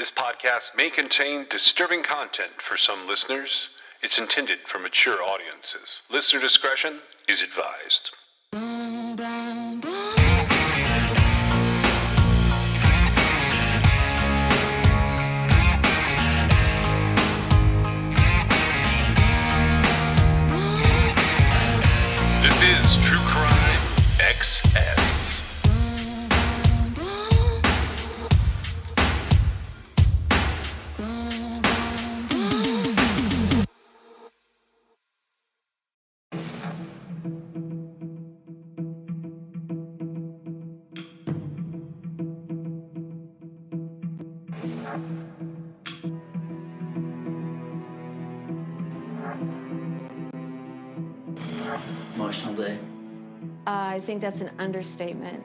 This podcast may contain disturbing content for some listeners. It's intended for mature audiences. Listener discretion is advised. This is True Crime XS. Emotional day. I think that's an understatement.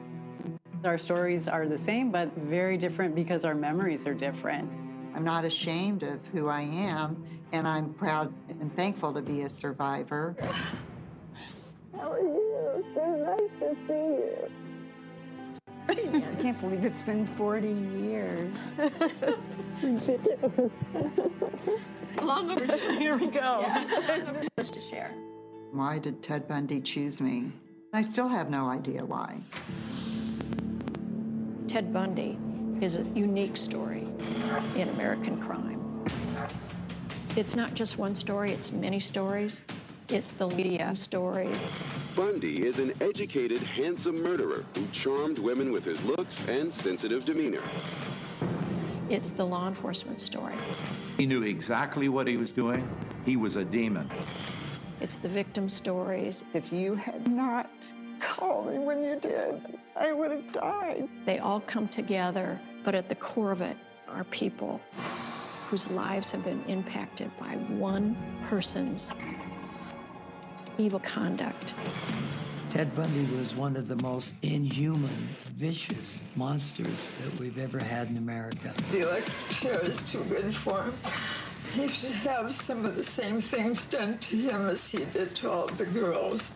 Our stories are the same, but very different because our memories are different. I'm not ashamed of who I am, and I'm proud and thankful to be a survivor. How are you? So nice to see you. I can't believe it's been 40 years. Long overdue. Here we go. Yeah. Much to share. Why did Ted Bundy choose me? I still have no idea why. Ted Bundy is a unique story in American crime. It's not just one story, it's many stories. It's the media story. Bundy is an educated, handsome murderer who charmed women with his looks and sensitive demeanor. It's the law enforcement story. He knew exactly what he was doing. He was a demon. It's the victim stories. If you had not called me when you did, I would have died. They all come together, but at the core of it are people whose lives have been impacted by one person's evil conduct. Ted Bundy was one of the most inhuman, vicious monsters that we've ever had in America. The electric chair is too good for him. He should have some of the same things done to him as he did to all the girls.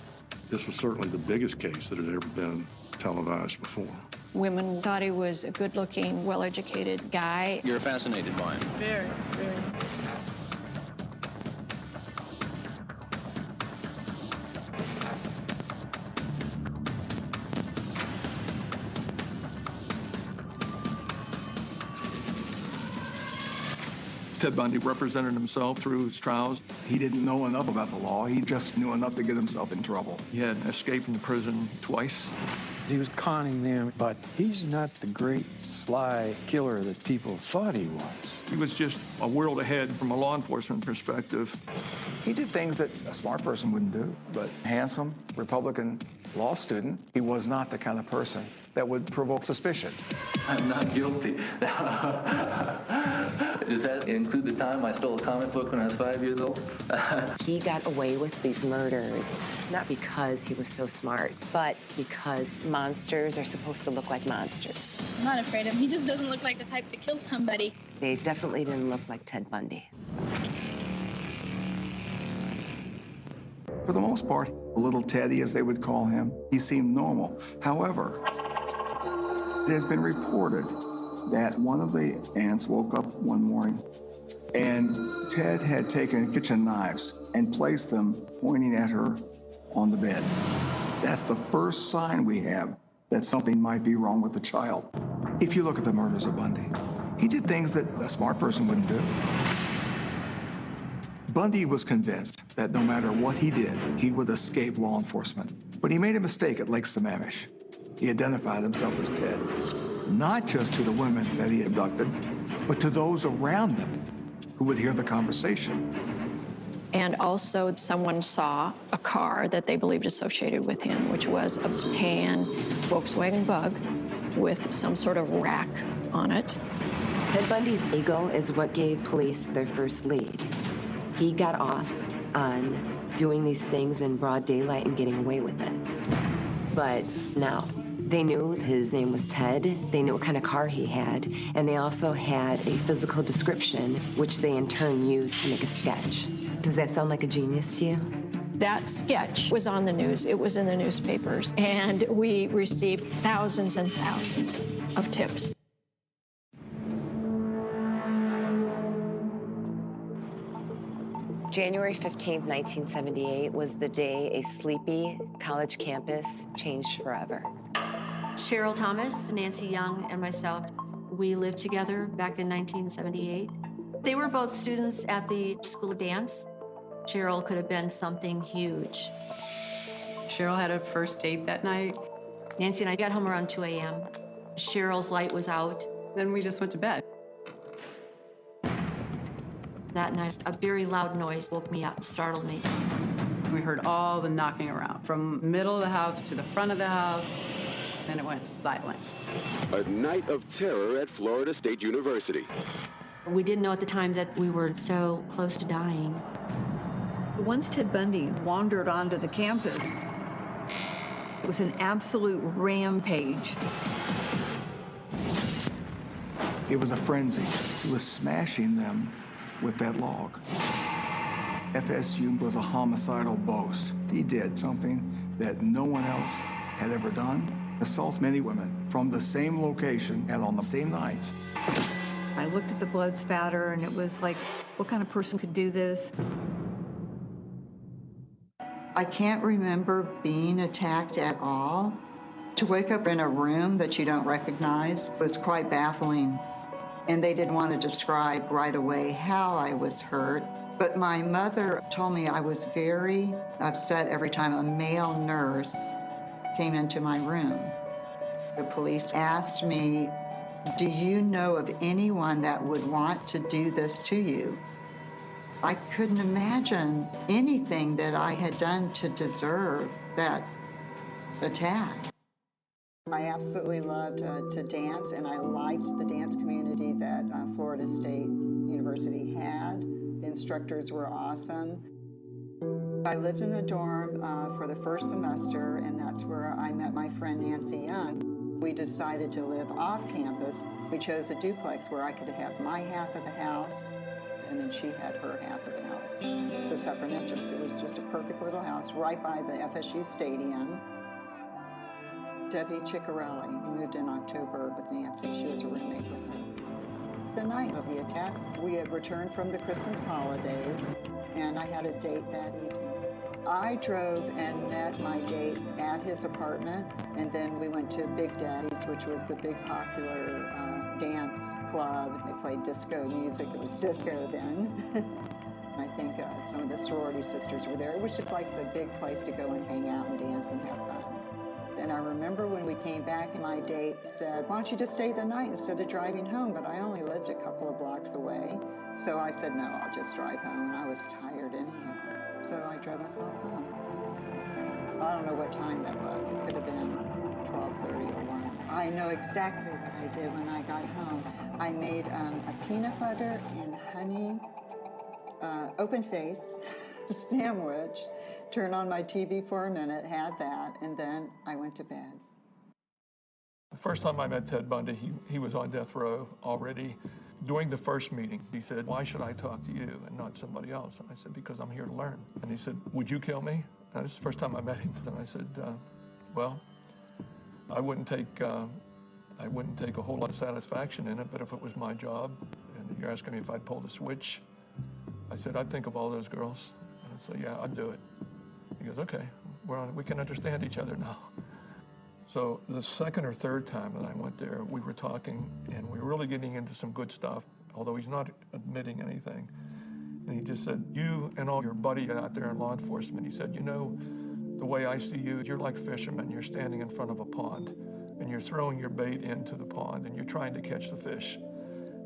This was certainly the biggest case that had ever been televised before. Women thought he was a good-looking, well-educated guy. You're fascinated by him. Very, very. Ted Bundy represented himself through his trials. He didn't know enough about the law. He just knew enough to get himself in trouble. He had escaped from prison twice. He was conning them, but he's not the great, sly killer that people thought he was. He was just a world ahead from a law enforcement perspective. He did things that a smart person wouldn't do, but handsome, Republican law student, he was not the kind of person that would provoke suspicion. I'm not guilty. Does that include the time I stole a comic book when I was 5 years old? He got away with these murders, not because he was so smart, but because monsters are supposed to look like monsters. I'm not afraid of him. He just doesn't look like the type to kill somebody. They definitely didn't look like Ted Bundy. For the most part, little Teddy, as they would call him, he seemed normal. However, it has been reported that one of the aunts woke up one morning and Ted had taken kitchen knives and placed them pointing at her on the bed. That's the first sign we have that something might be wrong with the child. If you look at the murders of Bundy, he did things that a smart person wouldn't do. Bundy was convinced that no matter what he did, he would escape law enforcement. But he made a mistake at Lake Sammamish. He identified himself as Ted, not just to the women that he abducted, but to those around them who would hear the conversation. And also, someone saw a car that they believed associated with him, which was a tan Volkswagen Bug with some sort of rack on it. Ted Bundy's ego is what gave police their first lead. He got off on doing these things in broad daylight and getting away with it. But now, they knew his name was Ted, they knew what kind of car he had, and they also had a physical description, which they in turn used to make a sketch. Does that sound like a genius to you? That sketch was on the news. It was in the newspapers, and we received thousands and thousands of tips. January 15th, 1978 was the day a sleepy college campus changed forever. Cheryl Thomas, Nancy Young, and myself, we lived together back in 1978. They were both students at the School of Dance. Cheryl could have been something huge. Cheryl had a first date that night. Nancy and I got home around 2 a.m. Cheryl's light was out. Then we just went to bed. That night, a very loud noise woke me up, startled me. We heard all the knocking around, from middle of the house to the front of the house, and it went silent. A night of terror at Florida State University. We didn't know at the time that we were so close to dying. Once Ted Bundy wandered onto the campus, it was an absolute rampage. It was a frenzy. He was smashing them with that log. FSU was a homicidal boast. He did something that no one else had ever done. Assault many women from the same location and on the same night. I looked at the blood spatter and it was like, what kind of person could do this? I can't remember being attacked at all. To wake up in a room that you don't recognize was quite baffling. And they didn't want to describe right away how I was hurt. But my mother told me I was very upset every time a male nurse came into my room. The police asked me, do you know of anyone that would want to do this to you? I couldn't imagine anything that I had done to deserve that attack. I absolutely loved to dance, and I liked the dance community that Florida State University had. The instructors were awesome. I lived in the dorm for the first semester, and that's where I met my friend Nancy Young. We decided to live off campus. We chose a duplex where I could have my half of the house, and then she had her half of the house. The separate entrance. It was just a perfect little house right by the FSU stadium. Debbie Ciccarelli moved in October with Nancy. She was a roommate with her. The night of the attack, we had returned from the Christmas holidays, and I had a date that evening. I drove and met my date at his apartment, and then we went to Big Daddy's, which was the big popular dance club. They played disco music. It was disco then. I think some of the sorority sisters were there. It was just like the big place to go and hang out and dance and have fun. And I remember when we came back, and my date said, why don't you just stay the night instead of driving home? But I only lived a couple of blocks away. So I said, no, I'll just drive home. And I was tired anyhow. So I drove myself home. I don't know what time that was. It could have been 12:30 or 1. I know exactly what I did when I got home. I made a peanut butter and honey open face sandwich, turned on my TV for a minute, had that, and then I went to bed. The first time I met Ted Bundy, he was on death row already. During the first meeting, he said, why should I talk to you and not somebody else? And I said, because I'm here to learn. And he said, would you kill me? And this is the first time I met him. And I said, well, I wouldn't take a whole lot of satisfaction in it, but if it was my job, and you're asking me if I'd pull the switch, I said, I'd think of all those girls. And I'd say, yeah, I'd do it. He goes, okay, we can understand each other now. So the second or third time that I went there, we were talking, and we were really getting into some good stuff, although he's not admitting anything. And he just said, you and all your buddies out there in law enforcement, he said, you know, the way I see you, you're like fishermen. You're standing in front of a pond, and you're throwing your bait into the pond, and you're trying to catch the fish.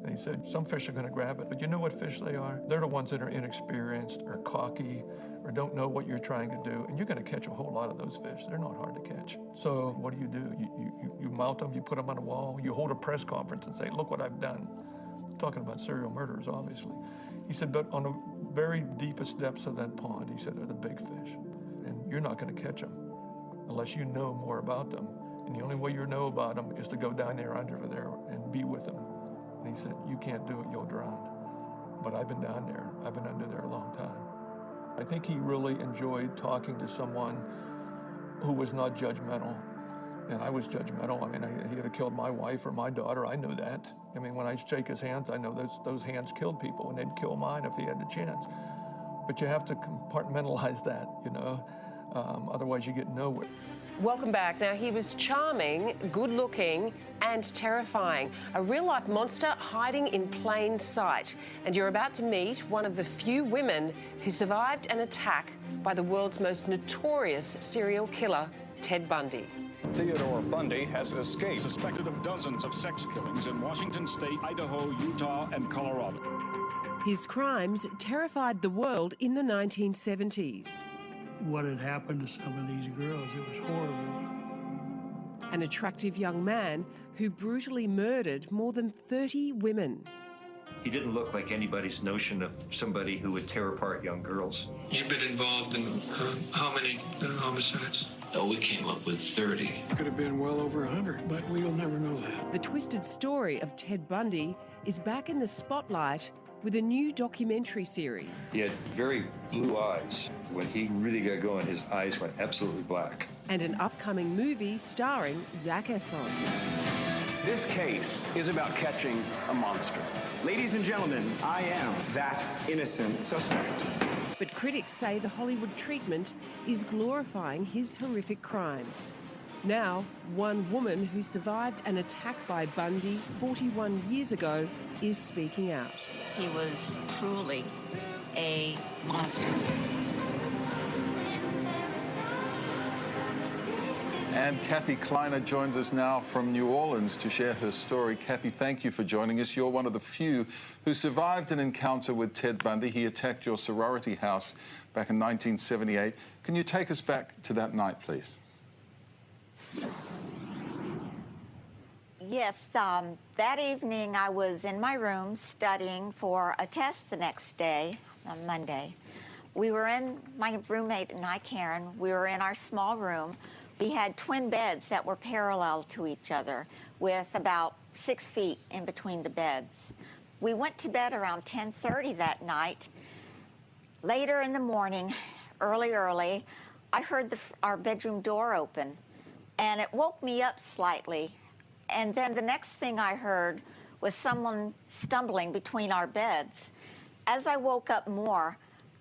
And he said, some fish are going to grab it, but you know what fish they are? They're the ones that are inexperienced or cocky or don't know what you're trying to do, and you're going to catch a whole lot of those fish. They're not hard to catch. So what do? You mount them, you put them on a wall, you hold a press conference and say, look what I've done. I'm talking about serial murderers, obviously. He said, but on the very deepest depths of that pond, he said, are the big fish, and you're not going to catch them unless you know more about them. And the only way you know about them is to go down there under there and be with them. And he said, you can't do it, you'll drown. But I've been down there. I've been under there a long time. I think he really enjoyed talking to someone who was not judgmental. And I was judgmental. I mean, he had killed my wife or my daughter. I knew that. I mean, when I shake his hands, I know those hands killed people, and they'd kill mine if he had the chance. But you have to compartmentalize that, you know, otherwise you get nowhere. Welcome back. Now, he was charming, good-looking and terrifying. A real-life monster hiding in plain sight. And you're about to meet one of the few women who survived an attack by the world's most notorious serial killer, Ted Bundy. Theodore Bundy has escaped, suspected of dozens of sex killings in Washington State, Idaho, Utah, and Colorado. His crimes terrified the world in the 1970s. What had happened to some of these girls, it was horrible. An attractive young man who brutally murdered more than 30 women. He didn't look like anybody's notion of somebody who would tear apart young girls. You've been involved in how many homicides? Oh, we came up with 30. Could have been well over 100, but we'll never know that. The twisted story of Ted Bundy is back in the spotlight with a new documentary series. He had very blue eyes. When he really got going, his eyes went absolutely black. And an upcoming movie starring Zac Efron. This case is about catching a monster. Ladies and gentlemen, I am that innocent suspect. But critics say the Hollywood treatment is glorifying his horrific crimes. Now, one woman who survived an attack by Bundy 41 years ago is speaking out. He was truly a monster. And Kathy Kleiner joins us now from New Orleans to share her story. Kathy, thank you for joining us. You're one of the few who survived an encounter with Ted Bundy. He attacked your sorority house back in 1978. Can you take us back to that night, please? Yes, that evening I was in my room studying for a test the next day, on Monday. We were in, my roommate and I, Karen, we were in our small room. We had twin beds that were parallel to each other with about 6 feet in between the beds. We went to bed around 10:30 that night. Later in the morning, early, I heard our bedroom door open, and it woke me up slightly. And then the next thing I heard was someone stumbling between our beds. As I woke up more,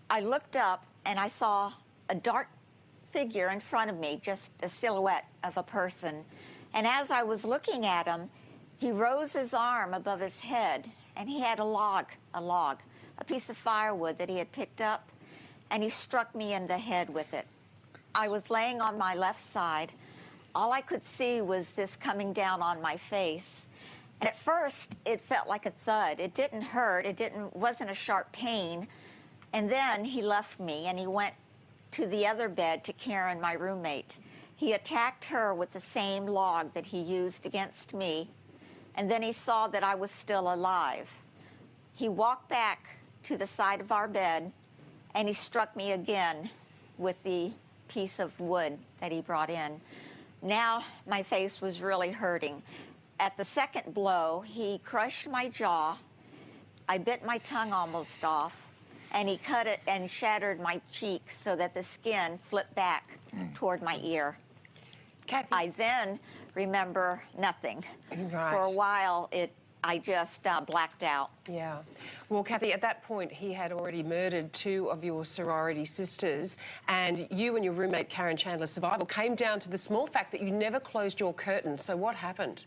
I looked up and I saw a dark figure in front of me, just a silhouette of a person. And as I was looking at him, he rose his arm above his head, and he had a piece of firewood that he had picked up, and he struck me in the head with it. I was laying on my left side. All I could see was this coming down on my face. And at first, it felt like a thud. It didn't hurt. Wasn't a sharp pain. And then he left me, and he went to the other bed to Karen, my roommate. He attacked her with the same log that he used against me. And then he saw that I was still alive. He walked back to the side of our bed, and he struck me again with the piece of wood that he brought in. Now my face was really hurting. At the second blow, he crushed my jaw. I bit my tongue almost off, and he cut it and shattered my cheek so that the skin flipped back toward my ear. Kathy. I then remember nothing. Right. For a while, I just blacked out. Yeah. Well, Kathy, at that point, he had already murdered 2 of your sorority sisters, and you and your roommate, Karen Chandler's survival came down to the small fact that you never closed your curtains. So what happened?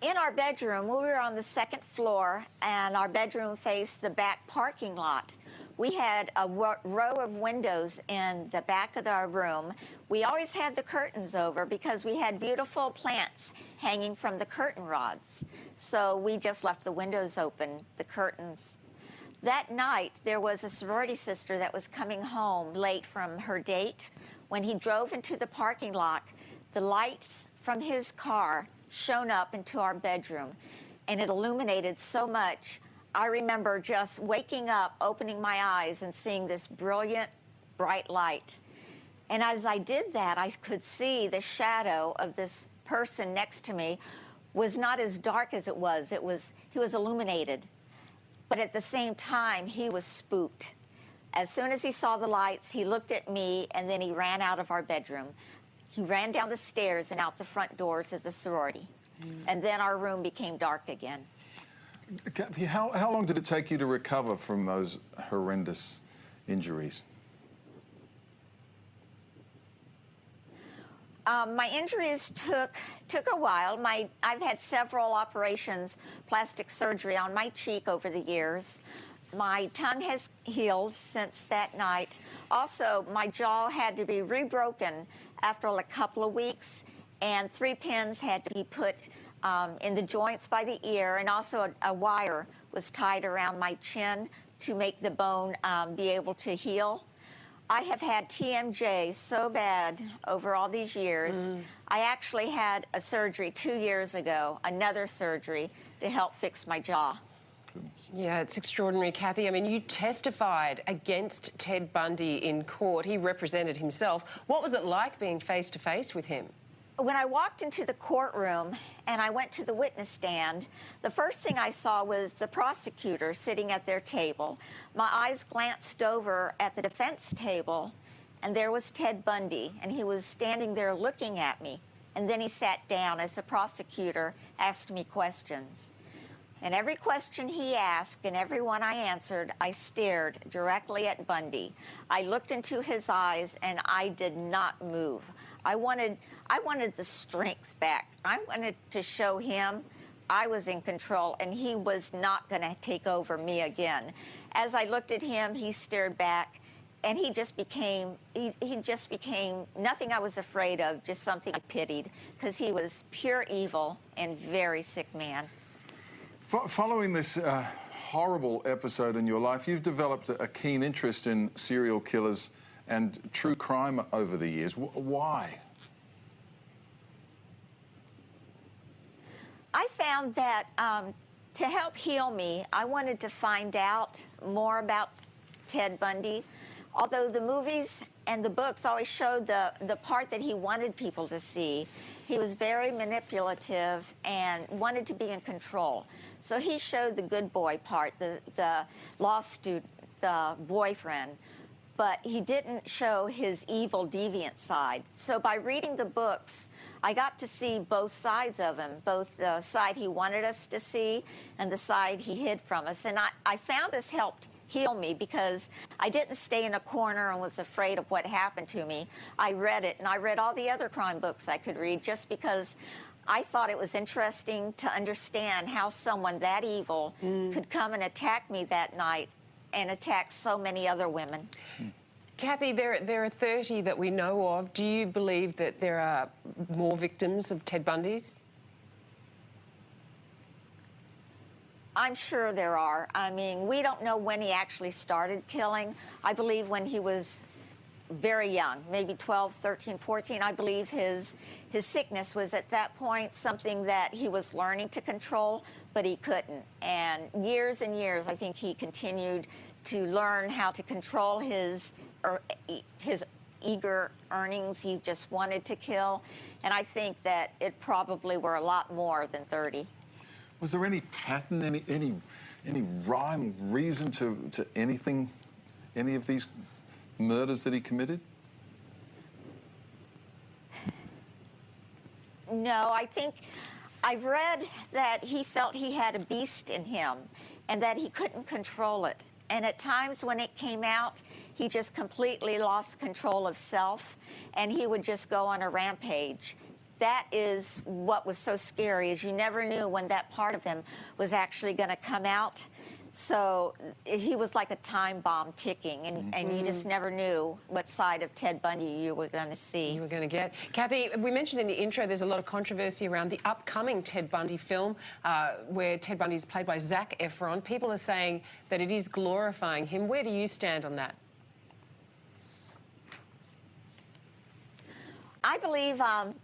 In our bedroom, we were on the 2nd floor, and our bedroom faced the back parking lot. We had a row of windows in the back of our room. We always had the curtains over because we had beautiful plants hanging from the curtain rods. So we just left the windows open, the curtains. That night, there was a sorority sister that was coming home late from her date. When he drove into the parking lot, the lights from his car shone up into our bedroom, and it illuminated so much. I remember just waking up, opening my eyes, and seeing this brilliant, bright light. And as I did that, I could see the shadow of this person next to me was not as dark as it was. He was illuminated. But at the same time, he was spooked. As soon as he saw the lights, he looked at me, and then he ran out of our bedroom. He ran down the stairs and out the front doors of the sorority. And then our room became dark again. Kathy, how long did it take you to recover from those horrendous injuries? My injuries took a while. I've had several operations, plastic surgery on my cheek over the years. My tongue has healed since that night. Also, my jaw had to be rebroken after a couple of weeks, and 3 pins had to be put in the joints by the ear, and also a wire was tied around my chin to make the bone be able to heal. I have had TMJ so bad over all these years. I actually had a surgery 2 years ago, another surgery, to help fix my jaw. Yeah, it's extraordinary, Kathy. I mean, you testified against Ted Bundy in court. He represented himself. What was it like being face-to-face with him? When I walked into the courtroom and I went to the witness stand, the first thing I saw was the prosecutor sitting at their table. My eyes glanced over at the defense table, and there was Ted Bundy, and he was standing there looking at me. And then he sat down as the prosecutor asked me questions. And every question he asked and every one I answered, I stared directly at Bundy. I looked into his eyes and I did not move. I wanted the strength back. I wanted to show him I was in control and he was not going to take over me again. As I looked at him, he stared back, and he just became nothing I was afraid of, just something I pitied, because he was pure evil and very sick man. Following this horrible episode in your life, you've developed a keen interest in serial killers and true crime over the years. Why? I found that to help heal me, I wanted to find out more about Ted Bundy. Although the movies and the books always showed the part that he wanted people to see, he was very manipulative and wanted to be in control. So he showed the good boy part, the law student, the boyfriend, but he didn't show his evil, deviant side. So by reading the books, I got to see both sides of him, both the side he wanted us to see and the side he hid from us. And I found this helped heal me, because I didn't stay in a corner and was afraid of what happened to me. I read it, and I read all the other crime books I could read, just because I thought it was interesting to understand how someone that evil could come and attack me that night and attack so many other women. Kathy, there are 30 that we know of. Do you believe that there are more victims of Ted Bundy's? I'm sure there are. I mean, we don't know when he actually started killing. I believe when he was very young, maybe 12, 13, 14. I believe his sickness was at that point something that he was learning to control, but he couldn't. And years, I think he continued to learn how to control his eager earnings. He just wanted to kill. And I think that it probably were a lot more than 30. Was there any pattern, any rhyme, reason to anything, any of these murders that he committed? No, I think I've read that he felt he had a beast in him and that he couldn't control it. And at times when it came out, he just completely lost control of self, and he would just go on a rampage. That is what was so scary, is you never knew when that part of him was actually going to come out. So he was like a time bomb ticking, and you just never knew what side of Ted Bundy you were going to see. You were going to get. Kathy, we mentioned in the intro there's a lot of controversy around the upcoming Ted Bundy film, where Ted Bundy is played by Zac Efron. People are saying that it is glorifying him. Where do you stand on that? I believe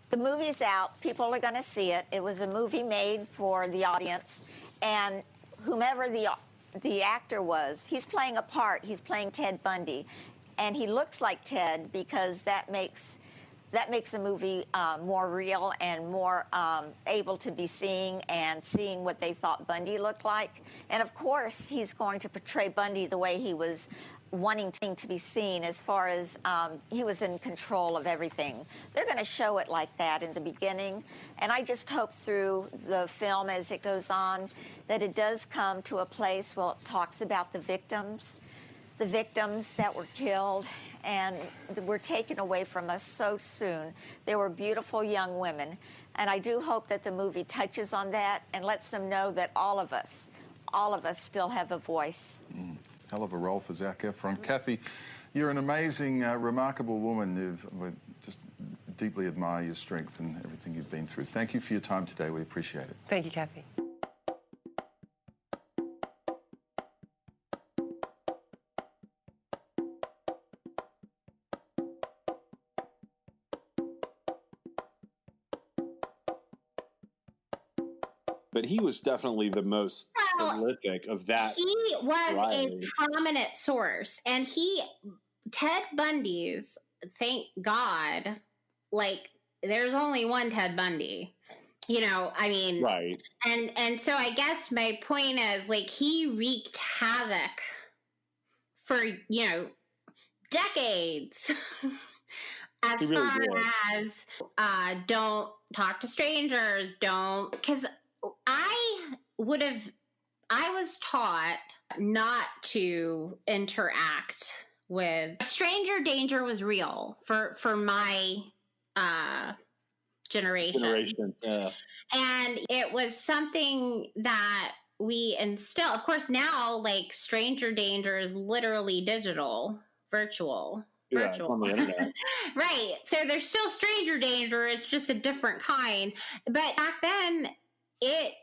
the movie's out. People are going to see it. It was a movie made for the audience, and whomever the actor was, he's playing a part. He's playing Ted Bundy, and he looks like Ted because that makes that makes a movie more real and more able to be seen and seeing what they thought Bundy looked like. And of course, he's going to portray Bundy the way he was wanting to be seen, as far as he was in control of everything. They're going to show it like that in the beginning. And I just hope through the film as it goes on that it does come to a place where it talks about the victims that were killed and were taken away from us so soon. They were beautiful young women. And I do hope that the movie touches on that and lets them know that all of us still have a voice. Hell of a role for Zac Efron. Kathy, you're an amazing, remarkable woman. We just deeply admire your strength and everything you've been through. Thank you for your time today. We appreciate it. Thank you, Kathy. But he was definitely the most prolific of that. He was variety. a prominent source, and Ted Bundy's, thank God, like, there's only one Ted Bundy, you know, I mean, right. And so I guess my point is, like, he wreaked havoc for, you know, decades. As He really far did. as don't talk to strangers, because I was taught not to interact with stranger danger was real for my generation. Yeah. And it was something that we instill. Of course, now, like, stranger danger is literally digital, virtual. Yeah, it's on the internet. Right. So there's still stranger danger. It's just a different kind. But back then, it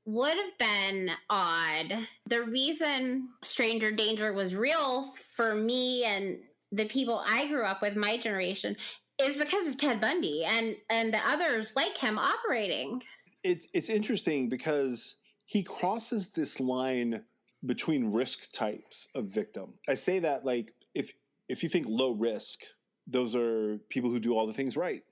would have been odd. The reason stranger danger was real for me and the people I grew up with, my generation, is because of Ted Bundy and the others like him operating. It's interesting because he crosses this line between risk types of victim. I say that, like, if you think low risk, those are people who do all the things right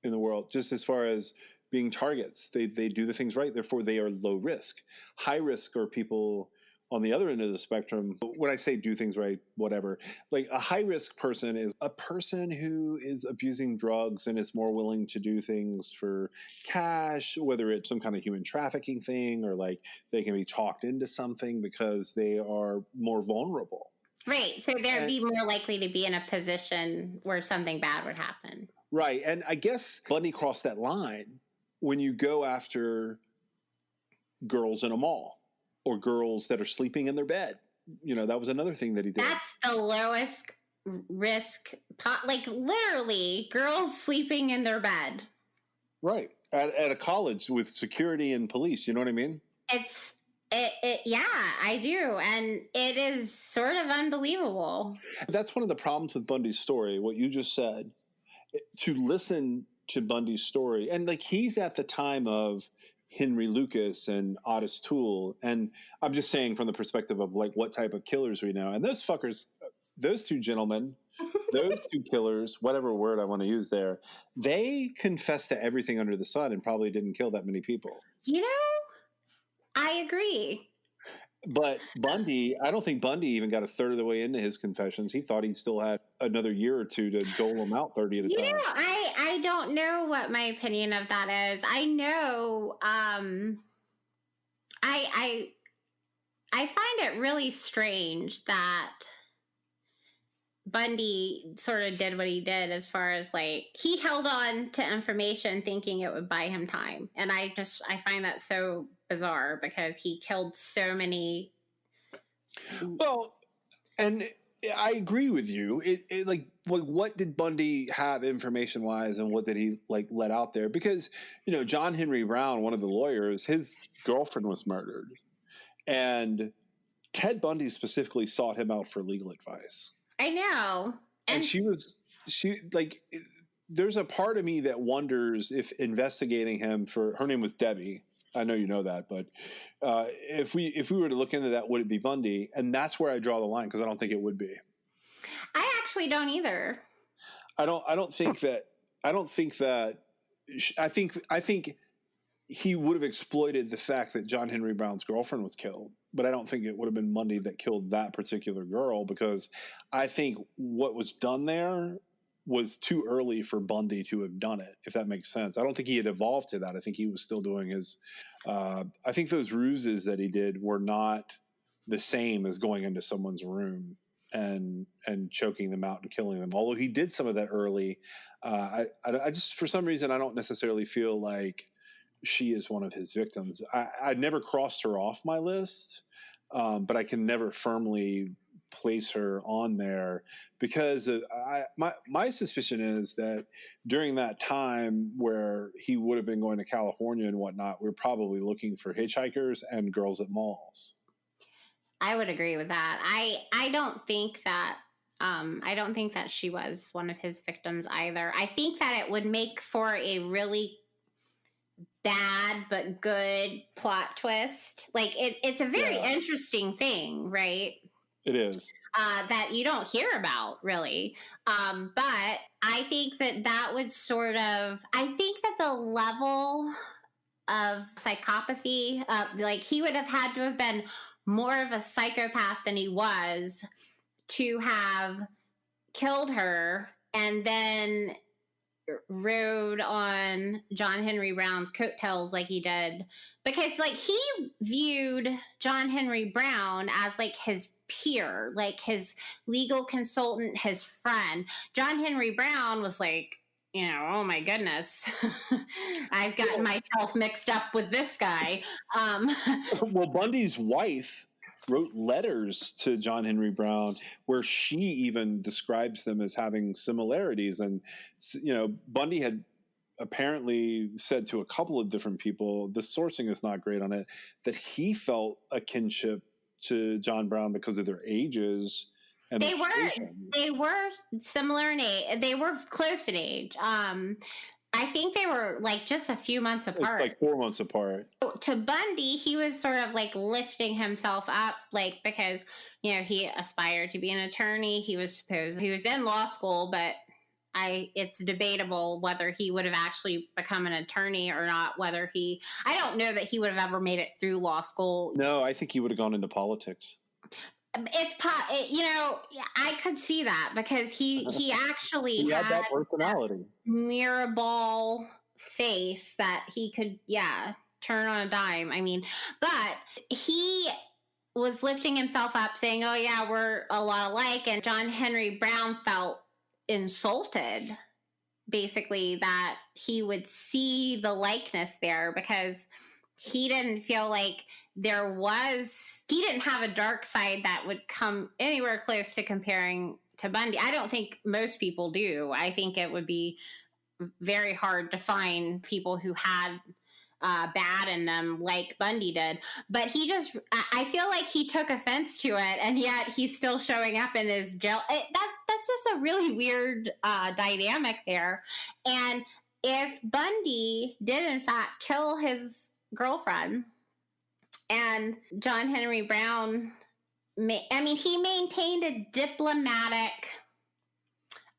in the world, just as far as being targets. They do the things right, therefore they are low risk. High risk are people on the other end of the spectrum. When I say do things right, whatever, like a high risk person is a person who is abusing drugs and is more willing to do things for cash, whether it's some kind of human trafficking thing or like they can be talked into something because they are more vulnerable. Right. So they'd be more likely to be in a position where something bad would happen. Right. And I guess Bundy crossed that line when you go after girls in a mall or girls that are sleeping in their bed. You know, that was another thing that he did. That's the lowest risk, like literally girls sleeping in their bed. Right. At a college with security and police. You know what I mean? Yeah, I do. And it is sort of unbelievable. That's one of the problems with Bundy's story, what you just said. To listen to Bundy's story, and like he's at the time of Henry Lucas and Otis Toole, and I'm just saying from the perspective of like what type of killers we know. And those fuckers, those two gentlemen, those two killers, whatever word I want to use there, they confessed to everything under the sun and probably didn't kill that many people. You know, I agree. But Bundy, I don't think Bundy even got a third of the way into his confessions. He thought he still had another year or two to dole them out 30 at a time. You know, I don't know what my opinion of that is. I know, I find it really strange that Bundy sort of did what he did as far as like he held on to information thinking it would buy him time. And I find that so bizarre because he killed so many. Well, and I agree with you. It like what did Bundy have information wise and what did he like let out there? Because, you know, John Henry Brown, one of the lawyers, his girlfriend was murdered. And Ted Bundy specifically sought him out for legal advice. I know. And she like, there's a part of me that wonders if investigating him for, her name was Debbie. I know you know that, but if we were to look into that, would it be Bundy? And that's where I draw the line because I don't think it would be. I actually don't either. I don't think that I don't think that. I think he would have exploited the fact that John Henry Brown's girlfriend was killed, but I don't think it would have been Bundy that killed that particular girl, because I think what was done there was too early for Bundy to have done it, if that makes sense. I don't think he had evolved to that. I think he was still doing his. I think those ruses that he did were not the same as going into someone's room and choking them out and killing them. Although he did some of that early, I just, for some reason, I don't necessarily feel like she is one of his victims. I never crossed her off my list, but I can never firmly place her on there, because my suspicion is that during that time where he would have been going to California and whatnot, we're probably looking for hitchhikers and girls at malls. I would agree with that. I don't think that she was one of his victims either. I think that it would make for a really bad but good plot twist. Like it's a very interesting thing, right? It is. That you don't hear about, really. But I think that would sort of, I think that the level of psychopathy, like he would have had to have been more of a psychopath than he was to have killed her and then rode on John Henry Brown's coattails like he did. Because, like, he viewed John Henry Brown as, like, his peer, like his legal consultant, his friend. John Henry Brown was like, you know, oh my goodness, I've gotten myself mixed up with this guy. Well, Bundy's wife wrote letters to John Henry Brown where she even describes them as having similarities. And, you know, Bundy had apparently said to a couple of different people, the sourcing is not great on it, that he felt a kinship to John Brown because of their ages. And they were similar in age. They were close in age. I think they were like just a few months apart. Like 4 months apart. To Bundy, he was sort of like lifting himself up, like, because, you know, he aspired to be an attorney. He was in law school, but it's debatable whether he would have actually become an attorney or not. I don't know that he would have ever made it through law school. No, I think he would have gone into politics. I could see that because he actually he had that personality, mirror ball face that he could, turn on a dime. I mean, but he was lifting himself up saying, oh yeah, we're a lot alike. And John Henry Brown felt insulted, basically, that he would see the likeness there, because he didn't feel like he didn't have a dark side that would come anywhere close to comparing to Bundy. I don't think most people do. I think it would be very hard to find people who had bad in them like Bundy did. But I feel like he took offense to it, and yet he's still showing up in his jail. That's just a really weird dynamic there. And if Bundy did in fact kill his girlfriend, and John Henry Brown, he maintained a diplomatic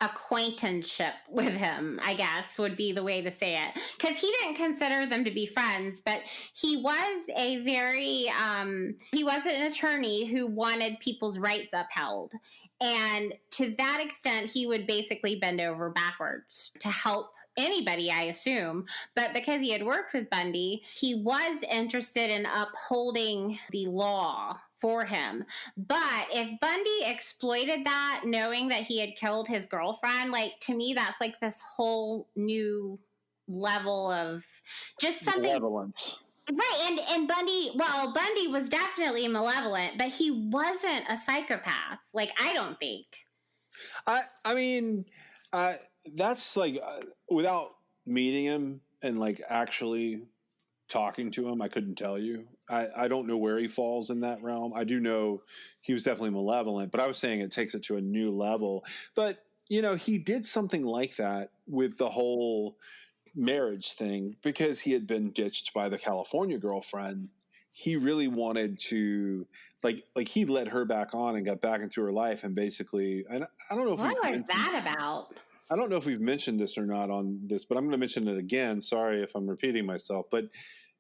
acquaintanceship with him, I guess would be the way to say it, because he didn't consider them to be friends, but he was he was an attorney who wanted people's rights upheld, and to that extent he would basically bend over backwards to help anybody, I assume. But because he had worked with Bundy, he was interested in upholding the law for him. But if Bundy exploited that, knowing that he had killed his girlfriend, like, to me, that's like this whole new level of just something. Malevolence. Right. And Bundy was definitely malevolent, but he wasn't a psychopath. Like, I don't think. That's like, without meeting him and like actually talking to him, I couldn't tell you. I don't know where he falls in that realm. I do know he was definitely malevolent, but I was saying it takes it to a new level. But, you know, he did something like that with the whole marriage thing because he had been ditched by the California girlfriend. He really wanted to, like he led her back on and got back into her life, and basically, and I don't know if what was that about? I don't know if we've mentioned this or not on this, but I'm going to mention it again. Sorry if I'm repeating myself, but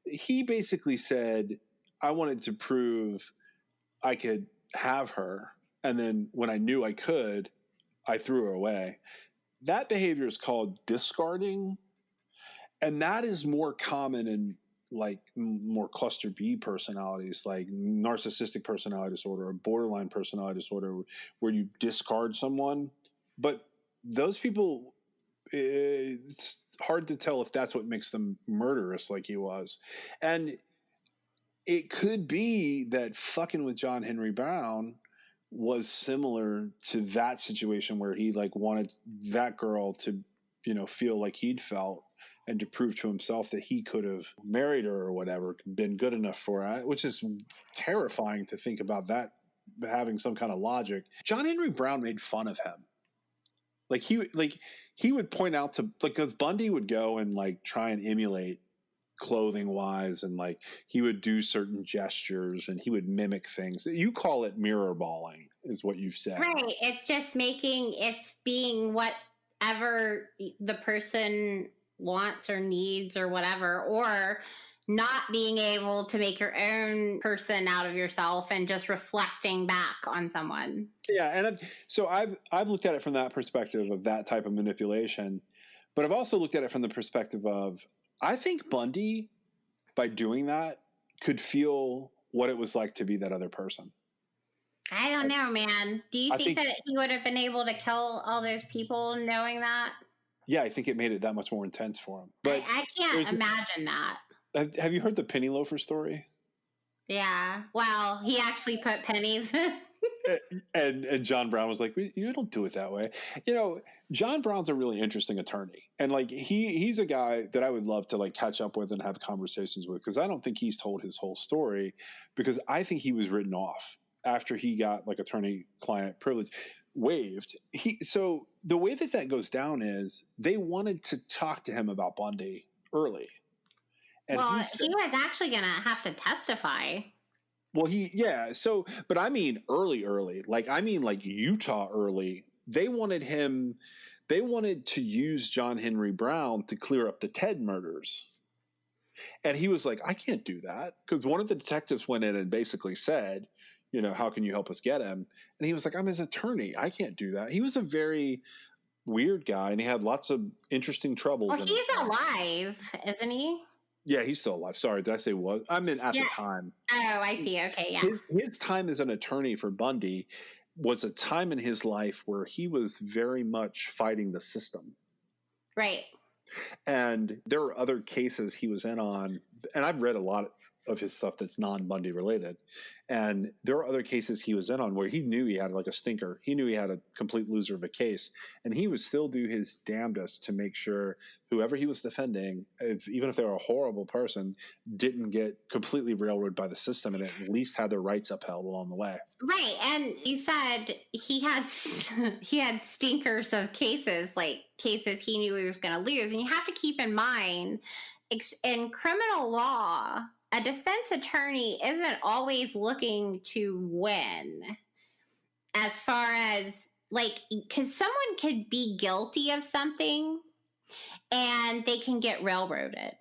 he basically said, I wanted to prove I could have her. And then when I knew I could, I threw her away. That behavior is called discarding. And that is more common in like more cluster B personalities, like narcissistic personality disorder or borderline personality disorder, where you discard someone. But those people, it's hard to tell if that's what makes them murderous like he was. And it could be that fucking with John Henry Brown was similar to that situation where he like wanted that girl to, feel like he'd felt and to prove to himself that he could have married her or whatever, been good enough for her, which is terrifying to think about that having some kind of logic. John Henry Brown made fun of him. He would point out to, because Bundy would go and like try and emulate clothing wise, and like he would do certain gestures and he would mimic things. You call it mirror balling is what you've said. Right. It's just being whatever the person wants or needs or whatever, or not being able to make your own person out of yourself and just reflecting back on someone. Yeah. And so I've looked at it from that perspective of that type of manipulation, but I've also looked at it from the perspective of, I think Bundy, by doing that, could feel what it was like to be that other person. I don't know, man. Do you think that he would have been able to kill all those people knowing that? Yeah, I think it made it that much more intense for him. But I can't imagine that. Have you heard the penny loafer story? Yeah. Well, he actually put pennies. And John Brown was like, you don't do it that way. John Brown's a really interesting attorney. And like, he's a guy that I would love to like catch up with and have conversations with, because I don't think he's told his whole story, because I think he was written off after he got like attorney-client privilege waived. So the way that goes down is they wanted to talk to him about Bundy early. And he was actually going to have to testify. Well, but I mean early, like Utah early. They wanted to use John Henry Brown to clear up the Ted murders. And he was like, I can't do that, because one of the detectives went in and basically said, how can you help us get him? And he was like, I'm his attorney. I can't do that. He was a very weird guy, and he had lots of interesting troubles. Well, he's alive, isn't he? Yeah, he's still alive. Sorry, did I say was? I mean, at the time. Oh, I see. Okay, yeah. His time as an attorney for Bundy was a time in his life where he was very much fighting the system. Right. And there were other cases he was in on, and I've read a lot of his stuff that's non-Bundy related. And there were other cases he was in on where he knew he had like a stinker. He knew he had a complete loser of a case. And he would still do his damnedest to make sure whoever he was defending, even if they were a horrible person, didn't get completely railroaded by the system and at least had their rights upheld along the way. Right. And you said he had stinkers of cases, like cases he knew he was going to lose. And you have to keep in mind, in criminal law, a defense attorney isn't always looking to win, as far as like, because someone could be guilty of something and they can get railroaded,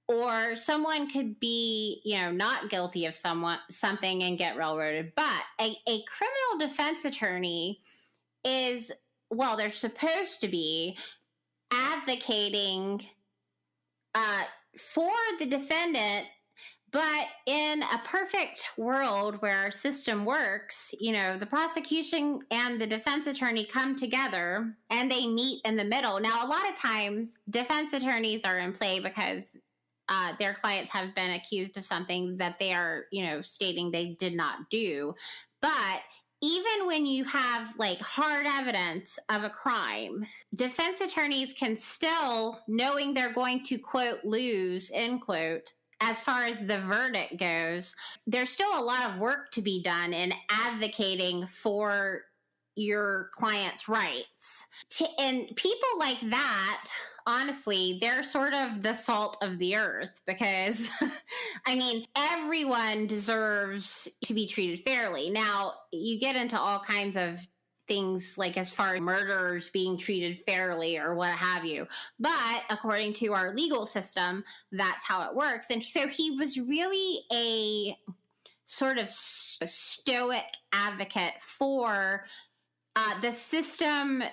or someone could be, not guilty of something and get railroaded. But a criminal defense attorney is, well, they're supposed to be advocating for the defendant. But in a perfect world where our system works, the prosecution and the defense attorney come together and they meet in the middle. Now, a lot of times defense attorneys are in play because their clients have been accused of something that they are, stating they did not do. But even when you have like hard evidence of a crime, defense attorneys can still, knowing they're going to, quote, lose, end quote, as far as the verdict goes, there's still a lot of work to be done in advocating for your client's rights. And people like that, honestly, they're sort of the salt of the earth, because, everyone deserves to be treated fairly. Now, you get into all kinds of things like as far as murderers being treated fairly or what have you. But according to our legal system, that's how it works. And so he was really a sort of stoic advocate for the system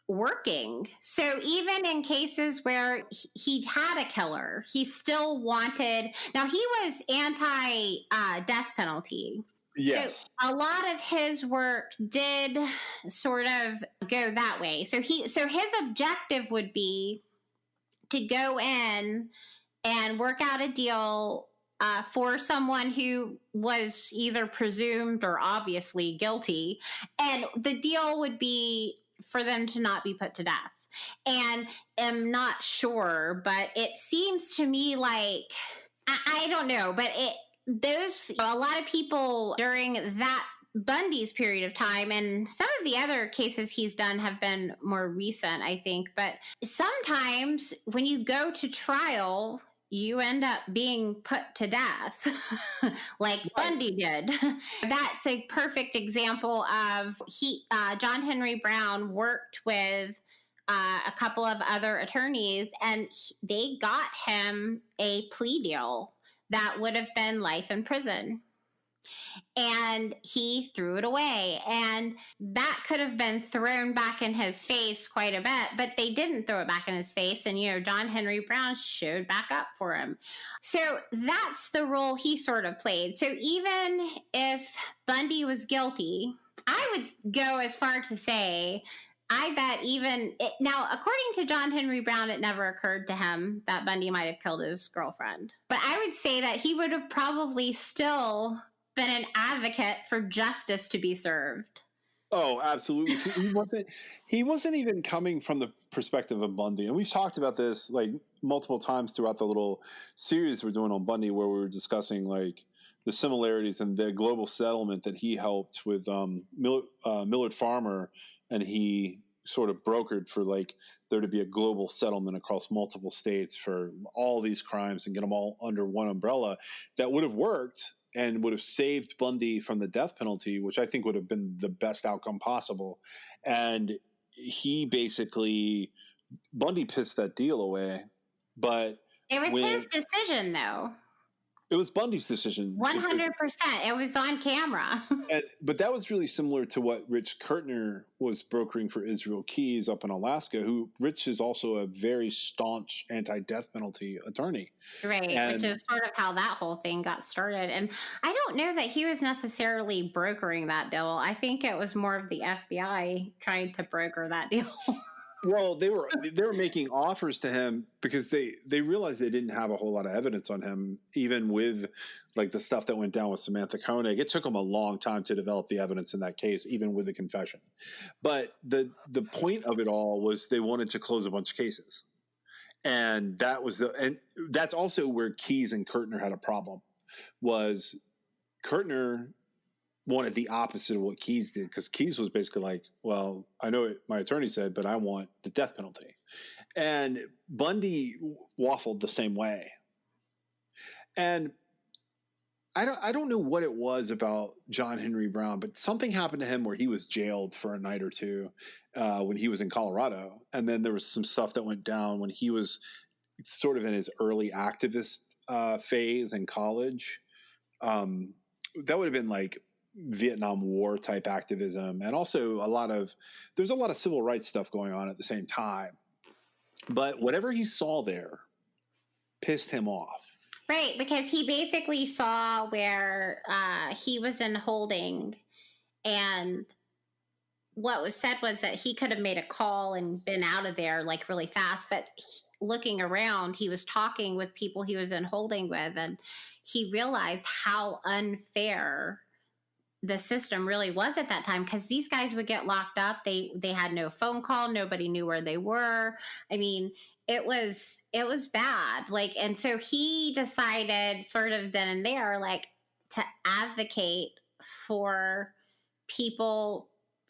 working. So even in cases where he had a killer, he still wanted, now he was anti-death penalty. Yes. So a lot of his work did sort of go that way. So his objective would be to go in and work out a deal for someone who was either presumed or obviously guilty. And the deal would be for them to not be put to death. And I'm not sure, but it seems to me like, I don't know, but a lot of people during that Bundy's period of time, and some of the other cases he's done have been more recent, I think, but sometimes when you go to trial, you end up being put to death like Bundy did. That's a perfect example of John Henry Brown worked with a couple of other attorneys, and they got him a plea deal that would have been life in prison. And he threw it away. And that could have been thrown back in his face quite a bit, but they didn't throw it back in his face. And, John Henry Brown showed back up for him. So that's the role he sort of played. So even if Bundy was guilty, I would go as far to say, I bet now, according to John Henry Brown, it never occurred to him that Bundy might have killed his girlfriend. But I would say that he would have probably still been an advocate for justice to be served. Oh, absolutely. He wasn't even coming from the perspective of Bundy. And we've talked about this like multiple times throughout the little series we're doing on Bundy, where we were discussing like the similarities and the global settlement that he helped with Millard Farmer, and he sort of brokered for like there to be a global settlement across multiple states for all these crimes and get them all under one umbrella. That would have worked and would have saved Bundy from the death penalty, which I think would have been the best outcome possible. And Bundy pissed that deal away. But it was his decision, though. It was Bundy's decision. 100%. It was on camera. But that was really similar to what Rich Kirtner was brokering for Israel Keys up in Alaska, who Rich is also a very staunch anti-death penalty attorney. Right, which is sort of how that whole thing got started. And I don't know that he was necessarily brokering that deal. I think it was more of the FBI trying to broker that deal. Well, they were making offers to him because they realized they didn't have a whole lot of evidence on him, even with like the stuff that went down with Samantha Koenig. It took them a long time to develop the evidence in that case, even with the confession. But the point of it all was they wanted to close a bunch of cases, and that's also where Keys and Kirtner had a problem. Was Kirtner wanted the opposite of what Keys did, because Keys was basically like, well, I know what my attorney said, but I want the death penalty. And Bundy waffled the same way. And I don't know what it was about John Henry Brown, but something happened to him where he was jailed for a night or two when he was in Colorado. And then there was some stuff that went down when he was sort of in his early activist phase in college. That would have been like Vietnam War type activism, and also there's a lot of civil rights stuff going on at the same time. But whatever he saw there pissed him off. Right, because he basically saw where he was in holding, and what was said was that he could have made a call and been out of there like really fast, but looking around, he was talking with people he was in holding with, and he realized how unfair the system really was at that time, because these guys would get locked up. They had no phone call. Nobody knew where they were. I mean, it was bad. Like, and so he decided sort of then and there, like, to advocate for people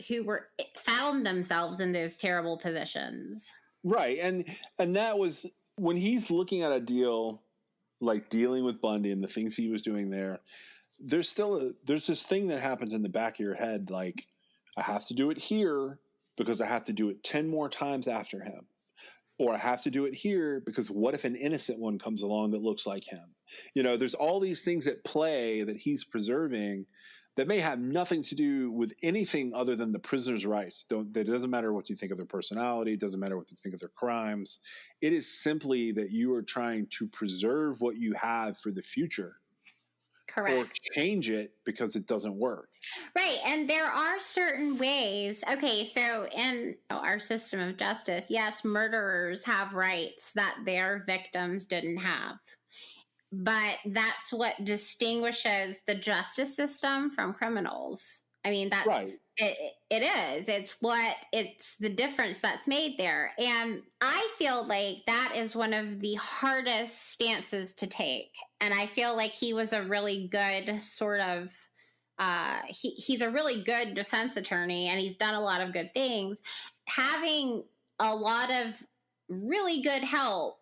who found themselves in those terrible positions. Right. And that was when he's looking at a deal, like dealing with Bundy and the things he was doing there, there's this thing that happens in the back of your head. Like, I have to do it here because I have to do it 10 more times after him. Or I have to do it here because what if an innocent one comes along that looks like him? You know, there's all these things at play that he's preserving that may have nothing to do with anything other than the prisoner's rights. It doesn't matter what you think of their personality. It doesn't matter what you think of their crimes. It is simply that you are trying to preserve what you have for the future. Correct. Or change it because it doesn't work. Right. And there are certain ways. Okay, so in our system of justice, yes, murderers have rights that their victims didn't have. But that's what distinguishes the justice system from criminals. I mean, that's right. It is. It's the difference that's made there. And I feel like that is one of the hardest stances to take. And I feel like he was a really good sort of, he's a really good defense attorney and he's done a lot of good things. Having a lot of really good help,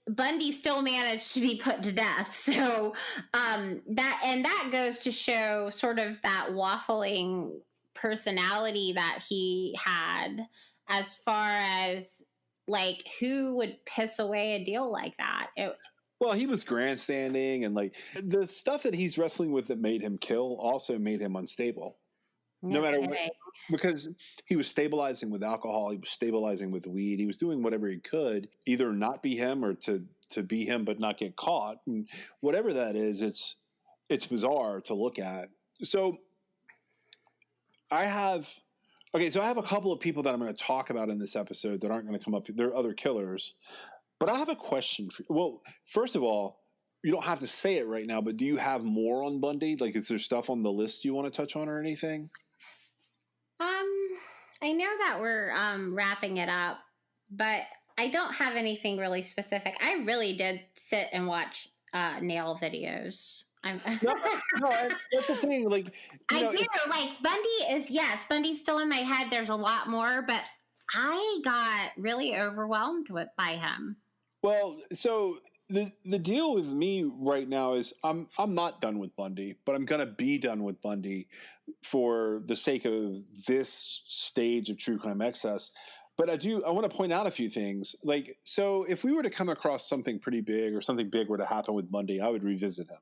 Bundy still managed to be put to death. So that goes to show sort of that waffling personality that he had, as far as like who would piss away a deal like that. Well, he was grandstanding, and like the stuff that he's wrestling with that made him kill also made him unstable. No matter what, because he was stabilizing with alcohol, he was stabilizing with weed, he was doing whatever he could, either not be him or to be him but not get caught. And whatever that is, it's bizarre to look at. So I have a couple of people that I'm going to talk about in this episode that aren't going to come up. There are other killers. But I have a question for you. Well, first of all, you don't have to say it right now, but do you have more on Bundy? Like, is there stuff on the list you want to touch on or anything? I know that we're wrapping it up, but I don't have anything really specific. I really did sit and watch nail videos. No, that's the thing. Like, I do. Like, Bundy's still in my head. There's a lot more, but I got really overwhelmed by him. Well, so the deal with me right now is I'm not done with Bundy, but I'm gonna be done with Bundy for the sake of this stage of True Crime Excess. But I want to point out a few things. Like, so if we were to come across something pretty big or something big were to happen with Bundy, I would revisit him.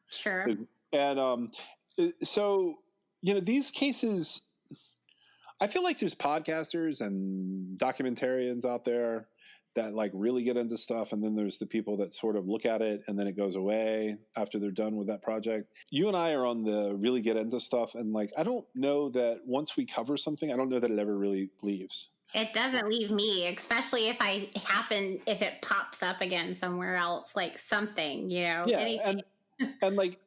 Sure. And so, you know, these cases, I feel like there's podcasters and documentarians out there that like really get into stuff, and then there's the people that sort of look at it and then it goes away after they're done with that project. You and I are on the really get into stuff, and like I don't know that once we cover something, I don't know that it ever really leaves. It doesn't leave me, especially if if it pops up again somewhere else, like something, you know. Yeah, anything. and like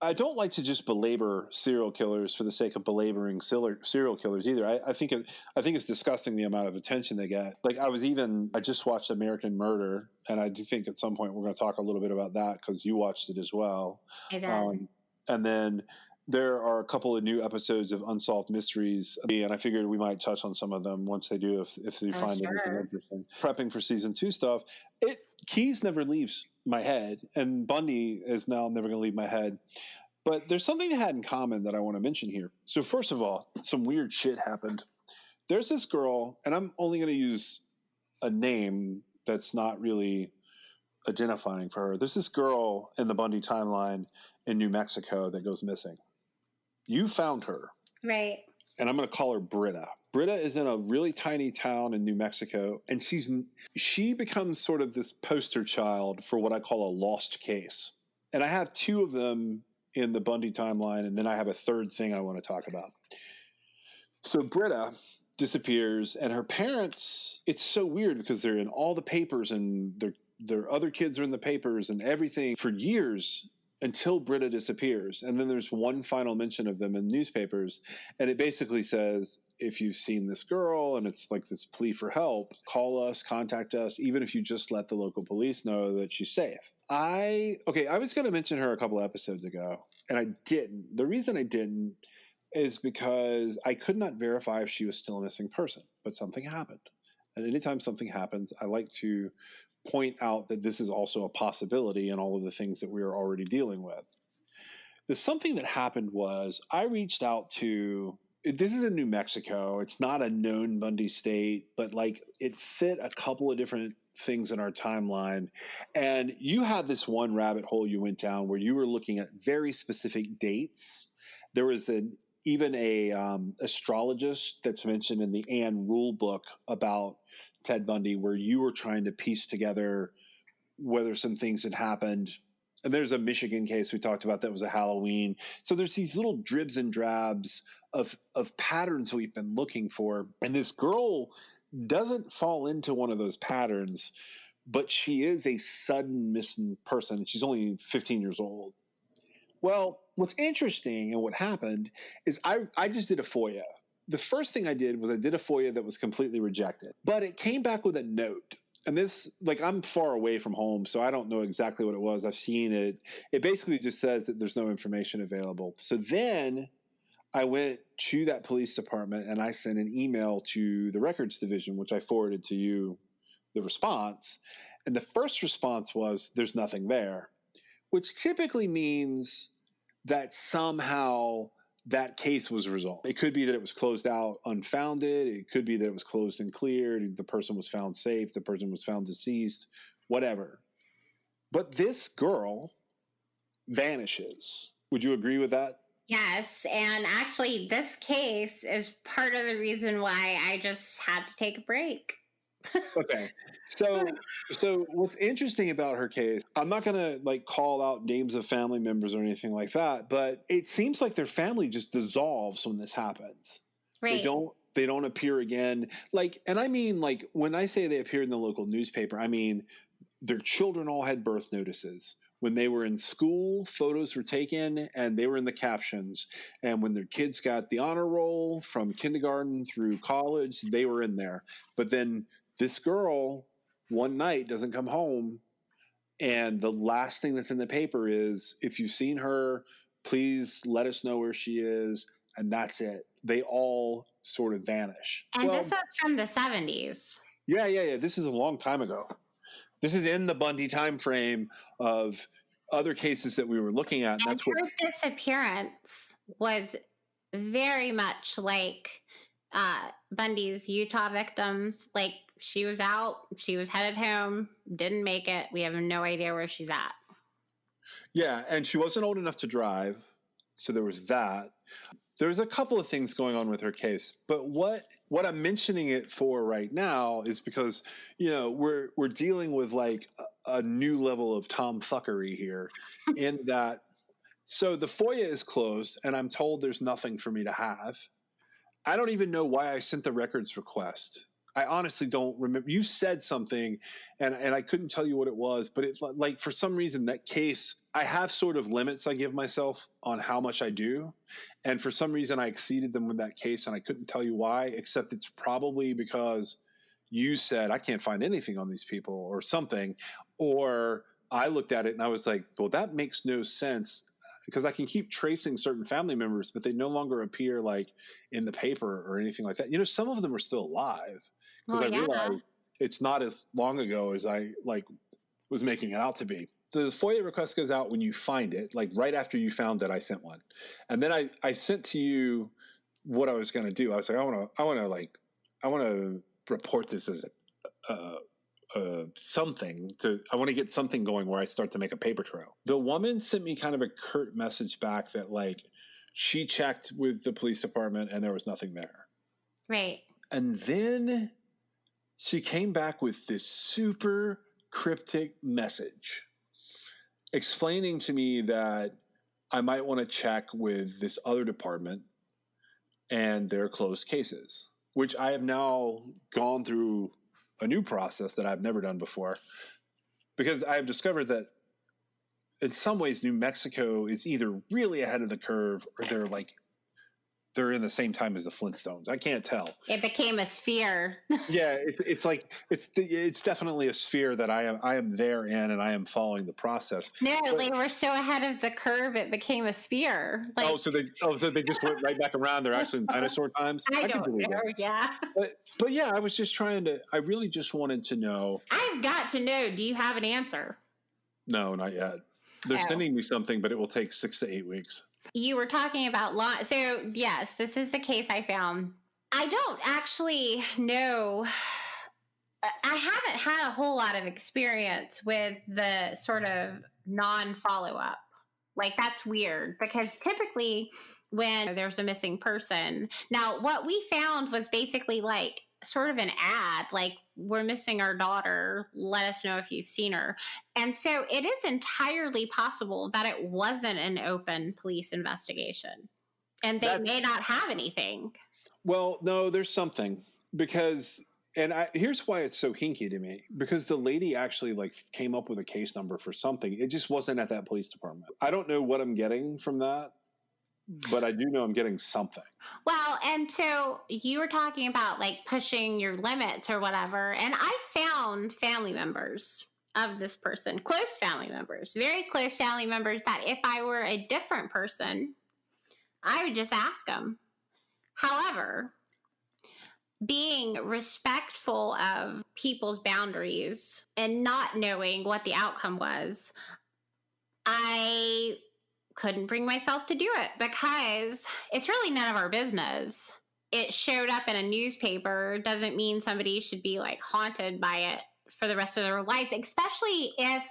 I don't like to just belabor serial killers for the sake of belaboring serial killers either. I think it's disgusting the amount of attention they get. Like I just watched American Murder, and I do think at some point we're going to talk a little bit about that because you watched it as well. I did. And then there are a couple of new episodes of Unsolved Mysteries, and I figured we might touch on some of them once they do, if they find anything interesting. Prepping for season 2 stuff. Keys never leaves my head, and Bundy is now never going to leave my head. But there's something they had in common that I want to mention here. So first of all, some weird shit happened. There's this girl, and I'm only going to use a name that's not really identifying for her. There's this girl in the Bundy timeline in New Mexico that goes missing. You found her. Right. And I'm going to call her Britta. Britta is in a really tiny town in New Mexico, and she becomes sort of this poster child for what I call a lost case. And I have 2 of them in the Bundy timeline, and then I have a third thing I want to talk about. So Britta disappears, and her parents, it's so weird because they're in all the papers, and their other kids are in the papers and everything for years until Britta disappears. And then there's one final mention of them in newspapers, and it basically says, if you've seen this girl, and it's like this plea for help, call us, contact us, even if you just let the local police know that she's safe. I was going to mention her a couple episodes ago, and I didn't. The reason I didn't is because I could not verify if she was still a missing person, but something happened. And anytime something happens, I like to point out that this is also a possibility in all of the things that we are already dealing with. The something that happened was I reached out to, this is in New Mexico. It's not a known Bundy state, but like it fit a couple of different things in our timeline. And you had this one rabbit hole you went down where you were looking at very specific dates. There was even a astrologist that's mentioned in the Anne Rule book about Ted Bundy, where you were trying to piece together whether some things had happened. And there's a Michigan case we talked about that was a Halloween. So there's these little dribs and drabs of patterns we've been looking for. And this girl doesn't fall into one of those patterns, but she is a sudden missing person. She's only 15 years old. Well, what's interesting and what happened is I just did a FOIA. The first thing I did was I did a FOIA that was completely rejected, but it came back with a note. And this, like, I'm far away from home, so I don't know exactly what it was. I've seen it. It basically just says that there's no information available. So then I went to that police department and I sent an email to the records division, which I forwarded to you, the response. And the first response was, there's nothing there, which typically means that somehow that case was resolved. It could be that it was closed out unfounded. It could be that it was closed and cleared. The person was found safe. The person was found deceased, whatever. But this girl vanishes. Would you agree with that? Yes, and actually this case is part of the reason why I just had to take a break. Okay. So what's interesting about her case, I'm not going to like call out names of family members or anything like that, but it seems like their family just dissolves when this happens. Right. They don't appear again. Like, and I mean, like, when I say they appeared in the local newspaper, I mean, their children all had birth notices. When they were in school, photos were taken and they were in the captions. And when their kids got the honor roll from kindergarten through college, they were in there. But then this girl one night doesn't come home, and the last thing that's in the paper is, if you've seen her, please let us know where she is, and that's it. They all sort of vanish. And this was from the 70s. Yeah. This is a long time ago. This is in the Bundy time frame of other cases that we were looking at. And her disappearance was very much like Bundy's Utah victims. Like, she was out, she was headed home, didn't make it. We have no idea where she's at. Yeah, and she wasn't old enough to drive, so there was that. There's a couple of things going on with her case, but what I'm mentioning it for right now is because, you know, we're dealing with like a new level of tomfuckery here in that. So the FOIA is closed and I'm told there's nothing for me to have. I don't even know why I sent the records request. I honestly don't remember. You said something and I couldn't tell you what it was, but it's like, for some reason, that case, I have sort of limits I give myself on how much I do. And for some reason I exceeded them with that case and I couldn't tell you why, except it's probably because you said, I can't find anything on these people or something. Or I looked at it and I was like, well, that makes no sense, because I can keep tracing certain family members, but they no longer appear like in the paper or anything like that. You know, some of them are still alive, because I realized it's not as long ago as I like was making it out to be. The FOIA request goes out when you find it, like right after you found it, I sent one. And then I sent to you what I was going to do. I was like, I want to report this as something I want to get something going where I start to make a paper trail. The woman sent me kind of a curt message back that like she checked with the police department and there was nothing there. Right. And then she came back with this super cryptic message explaining to me that I might want to check with this other department and their closed cases, which I have now gone through a new process that I've never done before, because I have discovered that in some ways New Mexico is either really ahead of the curve or they're in the same time as the Flintstones. I can't tell. It became a sphere. Yeah, it's definitely a sphere that I am there in, and I am following the process. No, they were so ahead of the curve, it became a sphere. Like, so they just went right back around. They're actually in dinosaur times. I don't know. Yeah. But yeah, I was just I really just wanted to know. I've got to know. Do you have an answer? No, not yet. They're sending me something, but it will take 6 to 8 weeks. You were talking about law. So, yes, this is a case I found. I don't actually know. I haven't had a whole lot of experience with the sort of non-follow-up. Like, that's weird because typically when there's a missing person. Now, what we found was basically like sort of an ad, like, we're missing our daughter. Let us know if you've seen her. And so it is entirely possible that it wasn't an open police investigation and they may not have anything. Well, no, there's something because, here's why it's so hinky to me, because the lady actually like came up with a case number for something. It just wasn't at that police department. I don't know what I'm getting from that, but I do know I'm getting something. Well, and so you were talking about like pushing your limits or whatever. And I found family members of this person, close family members, very close family members that if I were a different person, I would just ask them. However, being respectful of people's boundaries and not knowing what the outcome was, I couldn't bring myself to do it because it's really none of our business. It showed up in a newspaper doesn't mean somebody should be like haunted by it for the rest of their lives, especially if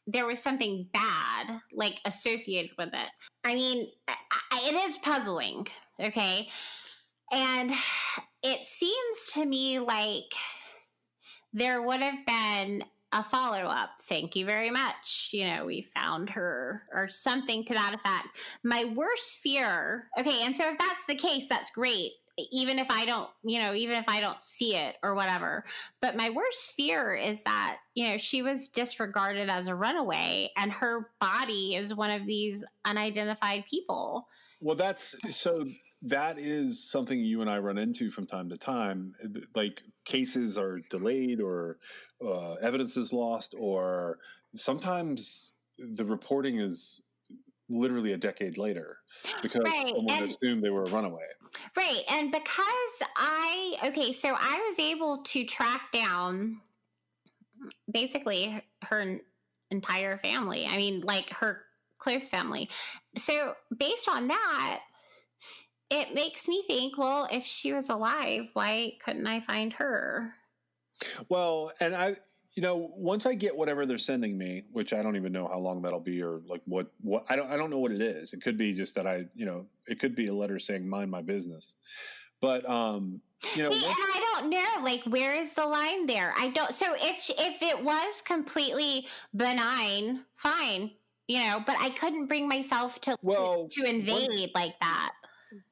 there was something bad like associated with it. I mean, it is puzzling, okay? And it seems to me like there would have been a follow-up. Thank you very much. You know, we found her or something to that effect. My worst fear, okay, and so if that's the case, that's great. Even if I don't, even if I don't see it or whatever. But my worst fear is that, she was disregarded as a runaway and her body is one of these unidentified people. Well, that is something you and I run into from time to time. Like cases are delayed or evidence is lost, or sometimes the reporting is literally a decade later because someone assumed they were a runaway. Right. And because so I was able to track down basically her entire family. I mean, like her close family. So based on that, it makes me think, well, if she was alive, why couldn't I find her? Well, and once I get whatever they're sending me, which I don't even know how long that'll be or like what I don't know what it is. It could be just that it could be a letter saying mind my business. But and I don't know, like, where is the line there? I don't. So if it was completely benign, fine, but I couldn't bring myself to invade like that.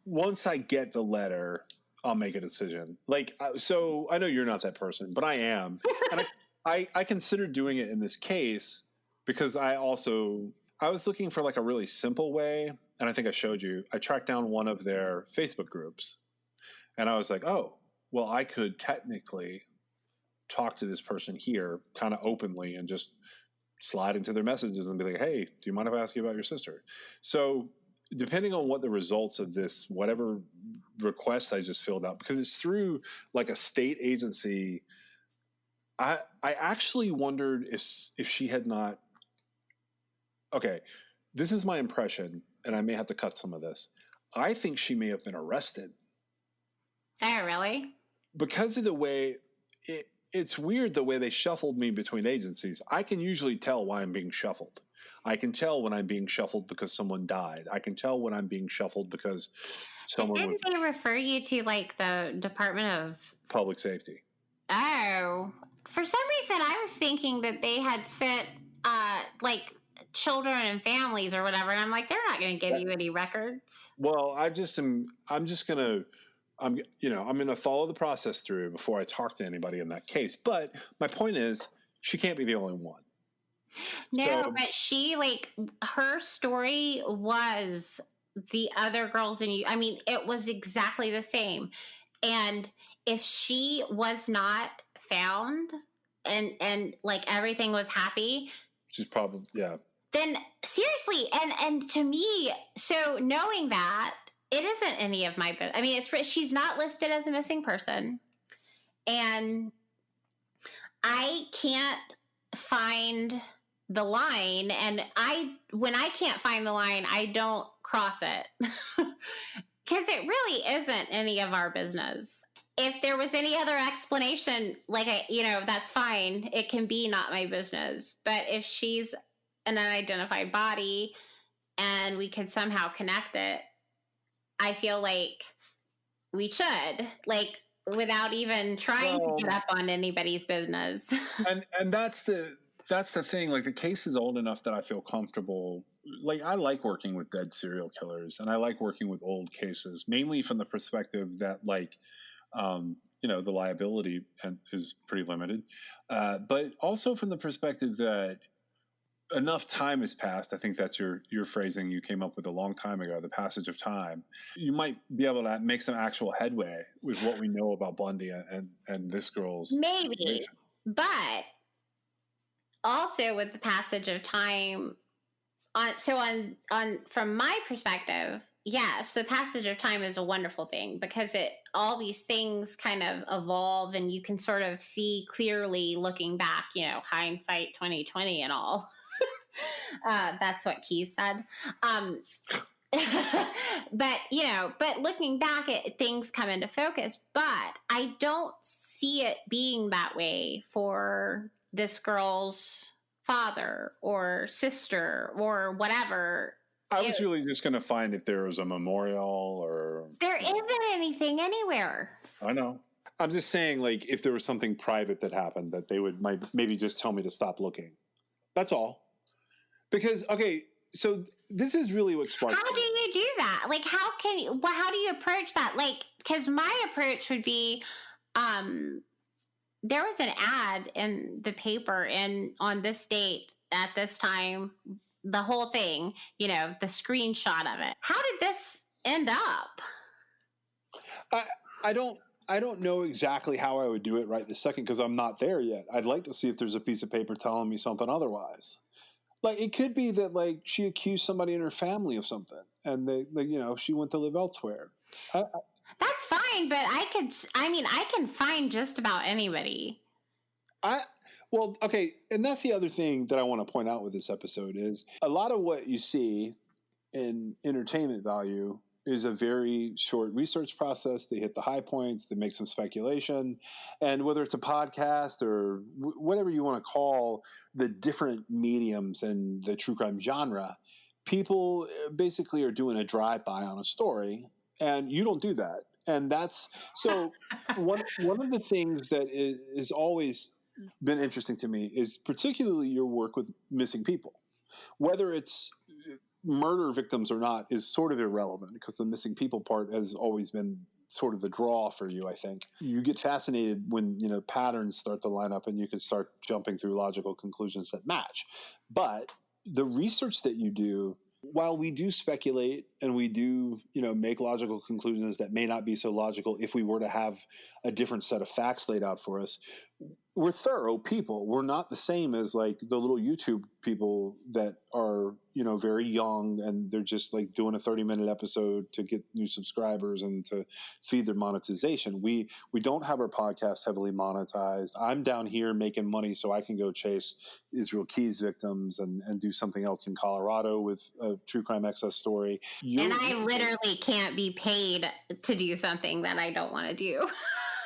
Once I get the letter, I'll make a decision. Like, so I know you're not that person, but I am. And I considered doing it in this case because I was looking for like a really simple way. And I think I showed you, I tracked down one of their Facebook groups and I was like, oh, well, I could technically talk to this person here kind of openly and just slide into their messages and be like, hey, do you mind if I ask you about your sister? So depending on what the results of this, whatever request I just filled out, because it's through like a state agency, I actually wondered if she had not. Okay, this is my impression, and I may have to cut some of this. I think she may have been arrested. Oh, really? Because of the way it's weird the way they shuffled me between agencies. I can usually tell why I'm being shuffled. I can tell when I'm being shuffled because someone died. I can tell when I'm being shuffled because someone. Didn't they refer you to like the Department of Public Safety? Oh, for some reason I was thinking that they had sent like children and families or whatever, and I'm like, they're not going to give you any records. Well, I'm going to follow the process through before I talk to anybody in that case. But my point is, she can't be the only one. No, but she, like, her story was the other girls in you. I mean, it was exactly the same. And if she was not found and like everything was happy, she's probably, yeah. Then seriously, and to me, so knowing that, it isn't any of my business. I mean, she's not listed as a missing person, and I can't find the line, and when I can't find the line, I don't cross it. Because it really isn't any of our business. If there was any other explanation, that's fine. It can be not my business. But if she's an unidentified body and we could somehow connect it, I feel like we should, without even trying to get up on anybody's business. and that's the thing. Like, the case is old enough that I feel comfortable. Like, I like working with dead serial killers, and I like working with old cases, mainly from the perspective that, the liability is pretty limited, but also from the perspective that enough time has passed. I think that's your phrasing you came up with a long time ago, the passage of time. You might be able to make some actual headway with what we know about Bundy and this girl's maybe situation. But also with the passage of time, from my perspective, yes, the passage of time is a wonderful thing, because all these things kind of evolve, and you can sort of see clearly looking back, hindsight 2020 and all. That's what Keys said. But looking back, things come into focus. But I don't see it being that way for this girl's father or sister or whatever. I was really just going to find if there was a memorial or... There isn't anything anywhere. I know. I'm just saying, if there was something private that happened, that they would maybe just tell me to stop looking. That's all. Because, okay, so this is really what sparked... How do you do that? How do you approach that? Because my approach would be... there was an ad in the paper on this date at this time... The whole thing, the screenshot of it. How did this end up? I don't know exactly how I would do it right this second, because I'm not there yet. I'd like to see if there's a piece of paper telling me something otherwise. It could be that she accused somebody in her family of something, and she went to live elsewhere. That's fine, but I can find just about anybody. Well, okay, and that's the other thing that I want to point out with this episode is a lot of what you see in entertainment value is a very short research process. They hit the high points, they make some speculation, and whether it's a podcast or whatever you want to call the different mediums in the true crime genre, people basically are doing a drive-by on a story, and you don't do that. And that's so one of the things that is always been interesting to me is particularly your work with missing people. Whether it's murder victims or not is sort of irrelevant, because the missing people part has always been sort of the draw for you, I think. You get fascinated when, patterns start to line up and you can start jumping through logical conclusions that match. But the research that you do, while we do speculate and we do, make logical conclusions that may not be so logical if we were to have a different set of facts laid out for us, we're thorough people. We're not the same as the little YouTube people that are, very young and they're just doing a 30-minute episode to get new subscribers and to feed their monetization. We don't have our podcast heavily monetized. I'm down here making money so I can go chase Israel Keys victims and do something else in Colorado with a True Crime Excess story. And I literally can't be paid to do something that I don't want to do.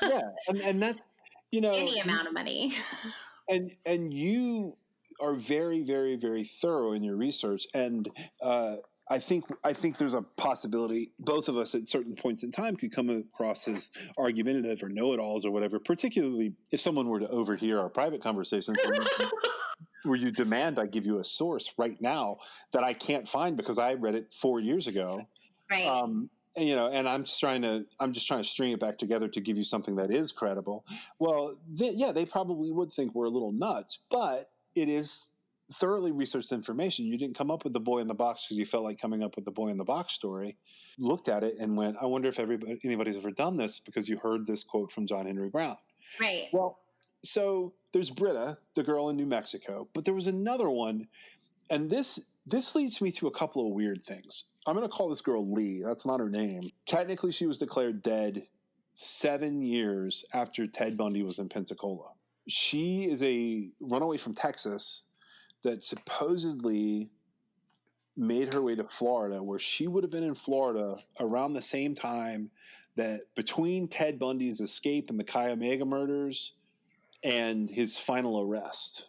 Yeah, and that's, any amount of money. And you are very, very, very thorough in your research. And I think there's a possibility both of us at certain points in time could come across as argumentative or know-it-alls or whatever, particularly if someone were to overhear our private conversations where you demand I give you a source right now that I can't find because I read it 4 years ago. Right. And I'm just trying to string it back together to give you something that is credible. Well, they probably would think we're a little nuts, but it is thoroughly researched information. You didn't come up with the boy in the box because you felt like coming up with the boy in the box story. Looked at it and went, I wonder if anybody's ever done this, because you heard this quote from John Henry Brown. Right. Well, so there's Britta, the girl in New Mexico, but there was another one, and this leads me to a couple of weird things. I'm going to call this girl Lee. That's not her name. Technically, she was declared dead 7 years after Ted Bundy was in Pensacola. She is a runaway from Texas that supposedly made her way to Florida, where she would have been in Florida around the same time that between Ted Bundy's escape and the Chi Omega murders and his final arrest.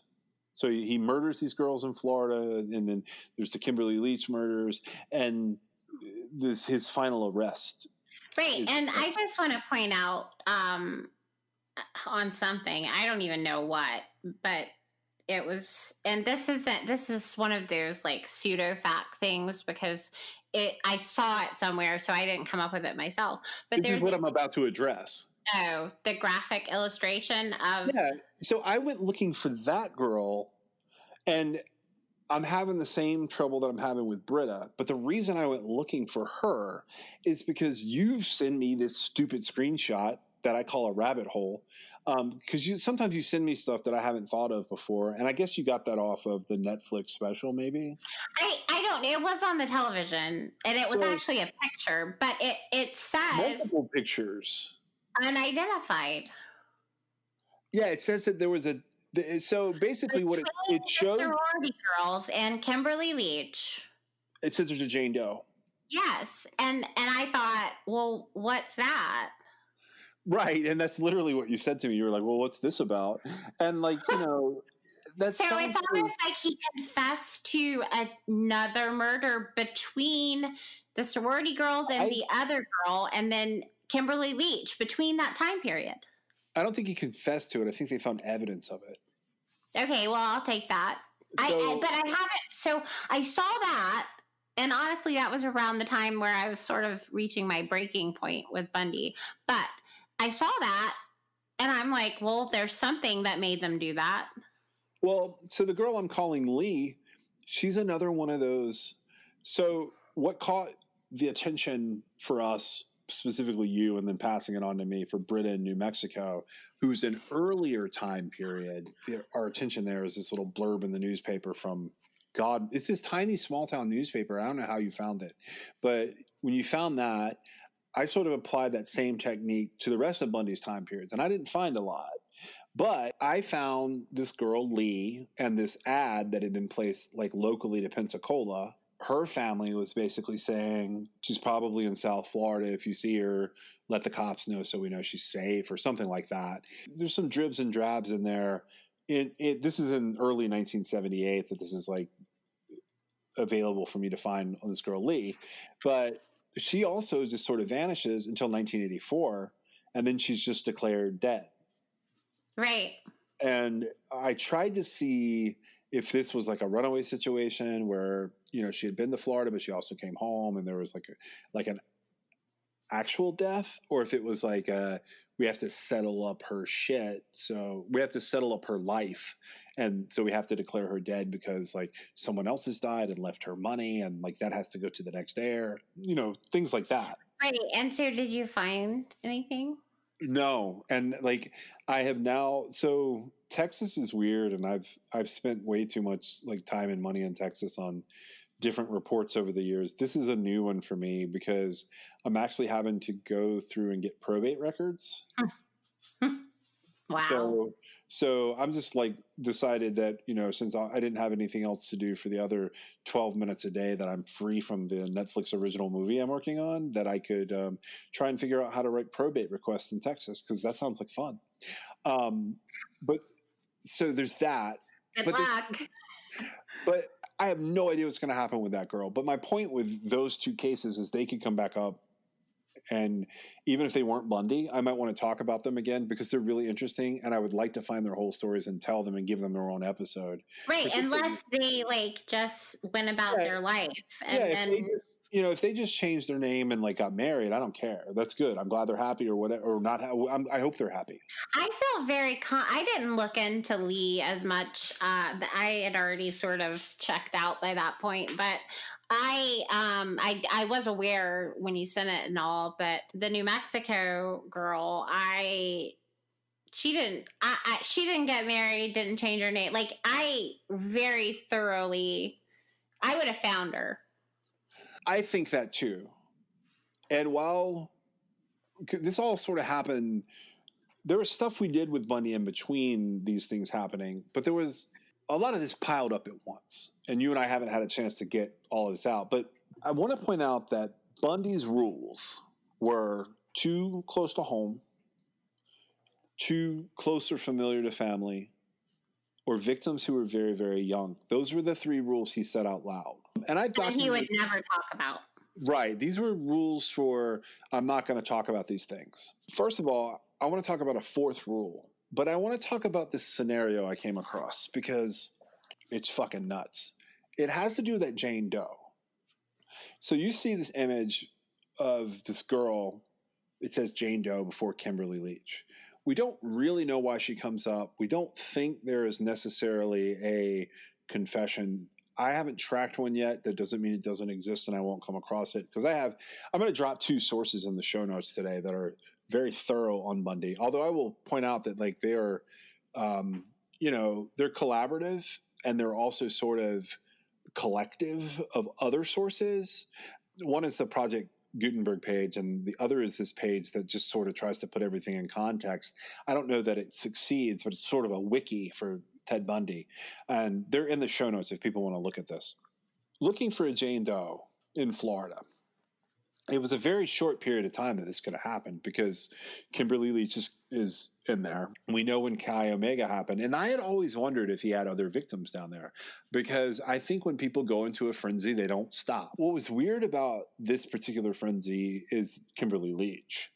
So he murders these girls in Florida, and then there's the Kimberly Leach murders, and his final arrest. Right, and I just want to point out on something, I don't even know what, but it was, and this is one of those like pseudo fact things because I saw it somewhere, so I didn't come up with it myself. But this is what I'm about to address. Oh, the graphic illustration of... Yeah, so I went looking for that girl, and I'm having the same trouble that I'm having with Britta. But the reason I went looking for her is because you send me this stupid screenshot that I call a rabbit hole. Because sometimes you send me stuff that I haven't thought of before, and I guess you got that off of the Netflix special, maybe. I don't. It was on the television, and it was actually a picture, but it says multiple pictures, unidentified. Yeah, it says that there was so basically what it showed. Sorority girls and Kimberly Leach. It says there's a Jane Doe. Yes, and I thought, well, what's that? Right, and that's literally what you said to me. You were like, well, what's this about? And like, that's... So it's almost like he confessed to another murder between the sorority girls and the other girl, and then Kimberly Leach between that time period. I don't think he confessed to it. I think they found evidence of it. Okay, well, I'll take that. But I haven't... So I saw that, and honestly, that was around the time where I was sort of reaching my breaking point with Bundy. But I saw that, and I'm like, well, there's something that made them do that. Well, so the girl I'm calling Lee, she's another one of those. So what caught the attention for us, specifically you, and then passing it on to me for Britta in New Mexico, who's an earlier time period. Our attention there is this little blurb in the newspaper from God. It's this tiny small town newspaper. I don't know how you found it, but when you found that, I sort of applied that same technique to the rest of Bundy's time periods, and I didn't find a lot. But I found this girl, Lee, and this ad that had been placed like locally to Pensacola. Her family was basically saying she's probably in South Florida. If you see her, let the cops know so we know she's safe, or something like that. There's some dribs and drabs in there. This is in early 1978 that this is like available for me to find on this girl, Lee. But she also just sort of vanishes until 1984, and then she's just declared dead. Right. And I tried to see if this was like a runaway situation where, she had been to Florida, but she also came home and there was like an actual death, or if it was like we have to settle up her shit. So we have to settle up her life. And so we have to declare her dead because like someone else has died and left her money, and like that has to go to the next heir, things like that. Right. And so did you find anything? No. And like I have now, so Texas is weird, and I've spent way too much like time and money in Texas on different reports over the years. This is a new one for me because I'm actually having to go through and get probate records. Wow. So I'm just like decided that, since I didn't have anything else to do for the other 12 minutes a day that I'm free from the Netflix original movie I'm working on, that I could try and figure out how to write probate requests in Texas, because that sounds like fun. But so there's that. Good luck. But I have no idea what's going to happen with that girl. But my point with those two cases is they could come back up. And even if they weren't Bundy, I might want to talk about them again because they're really interesting. And I would like to find their whole stories and tell them and give them their own episode. Right. Unless they like just went about their life. And then... if they just changed their name and like got married, I don't care. That's good. I'm glad they're happy or whatever, or not. I hope they're happy. I feel very, I didn't look into Lee as much. I had already sort of checked out by that point, but I was aware when you sent it and all, but the New Mexico girl, she didn't get married, didn't change her name. Like I would have found her. I think that too. And while this all sort of happened, there was stuff we did with Bundy in between these things happening, but there was a lot of this piled up at once, and you and I haven't had a chance to get all of this out. But I want to point out that Bundy's rules were too close to home, too close or familiar to family, or victims who were very, very young. Those were the 3 rules he said out loud. And I've that he would never talk about. Right. These were rules for, I'm not going to talk about these things. First of all, I want to talk about a 4th rule, but I want to talk about this scenario I came across because it's fucking nuts. It has to do with that Jane Doe. So you see this image of this girl. It says Jane Doe before Kimberly Leach. We don't really know why she comes up. We don't think there is necessarily a confession. I haven't tracked one yet. That doesn't mean it doesn't exist and I won't come across it because I'm going to drop 2 sources in the show notes today that are very thorough on Bundy. Although I will point out that like they are, they're collaborative and they're also sort of collective of other sources. One is the Project Gutenberg page, and the other is this page that just sort of tries to put everything in context. I don't know that it succeeds, but it's sort of a wiki for Ted Bundy. And they're in the show notes if people want to look at this. Looking for a Jane Doe in Florida. It was a very short period of time that this could have happened because Kimberly Leach is in there. We know when Chi Omega happened. And I had always wondered if he had other victims down there because I think when people go into a frenzy, they don't stop. What was weird about this particular frenzy is Kimberly Leach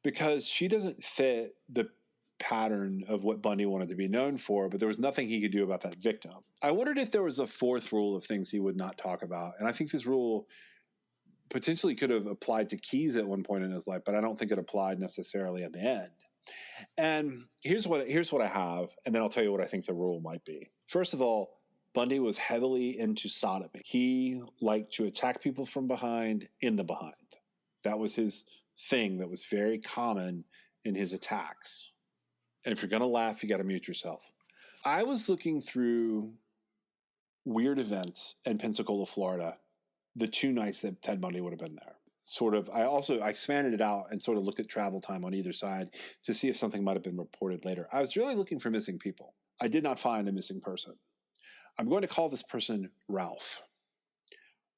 because she doesn't fit the pattern of what Bundy wanted to be known for, but there was nothing he could do about that victim. I wondered if there was a 4th rule of things he would not talk about. And I think this rule potentially could have applied to Keyes at one point in his life, but I don't think it applied necessarily at the end. And here's what I have, and then I'll tell you what I think the rule might be. First of all, Bundy was heavily into sodomy. He liked to attack people from behind, in the behind. That was his thing that was very common in his attacks. And if you're going to laugh, you got to mute yourself. I was looking through weird events in Pensacola, Florida, the 2 nights that Ted Bundy would have been there. I expanded it out and sort of looked at travel time on either side to see if something might have been reported later. I was really looking for missing people. I did not find a missing person. I'm going to call this person Ralph.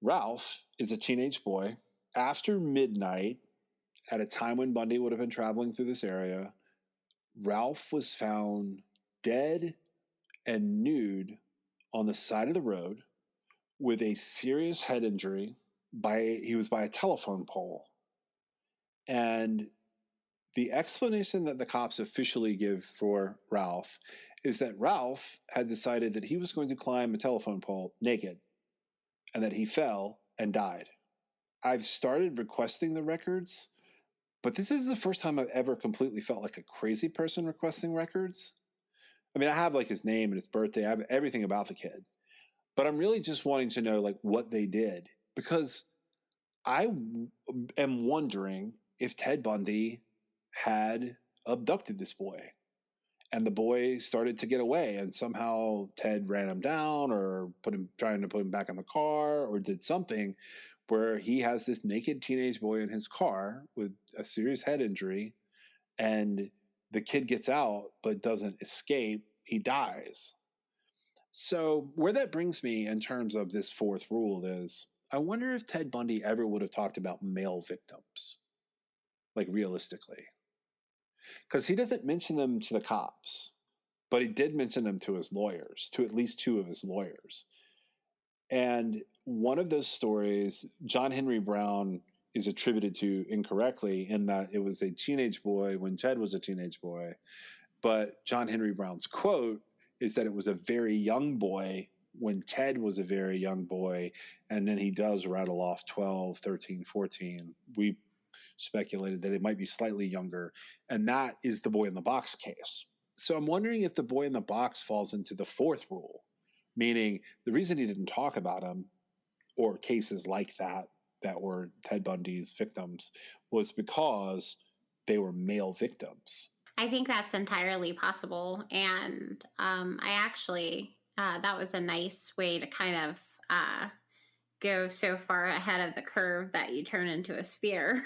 Ralph is a teenage boy. After midnight, at a time when Bundy would have been traveling through this area, Ralph was found dead and nude on the side of the road with a serious head injury. He was by a telephone pole. And the explanation that the cops officially give for Ralph is that Ralph had decided that he was going to climb a telephone pole naked and that he fell and died. I've started requesting the records, but this is the first time I've ever completely felt like a crazy person requesting records. I mean, I have like his name and his birthday. I have everything about the kid. But I'm really just wanting to know like what they did because I am wondering if Ted Bundy had abducted this boy and the boy started to get away and somehow Ted ran him down or trying to put him back in the car or did something where he has this naked teenage boy in his car with a serious head injury and the kid gets out but doesn't escape. He dies. So where that brings me in terms of this 4th rule is, I wonder if Ted Bundy ever would have talked about male victims, like realistically. Because he doesn't mention them to the cops, but he did mention them to his lawyers, to at least 2 of his lawyers. And one of those stories, John Henry Brown is attributed to incorrectly in that it was a teenage boy when Ted was a teenage boy. But John Henry Brown's quote is that it was a very young boy when Ted was a very young boy. And then he does rattle off 12, 13, 14. We speculated that it might be slightly younger. And that is the Boy in the Box case. So I'm wondering if the Boy in the Box falls into the 4th rule, meaning the reason he didn't talk about him or cases like that were Ted Bundy's victims was because they were male victims. I think that's entirely possible. And I actually, that was a nice way to kind of go so far ahead of the curve that you turn into a spear.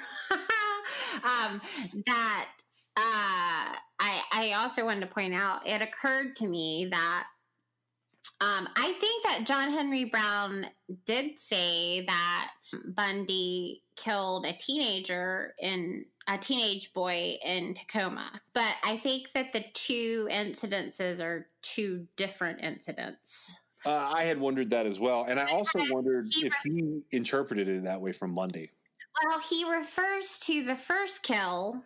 I also wanted to point out, it occurred to me that I think that John Henry Brown did say that Bundy killed a teenage boy in Tacoma. But I think that the two incidences are two different incidents. I had wondered that as well. And I also wondered if he interpreted it that way from Bundy. Well, he refers to the first kill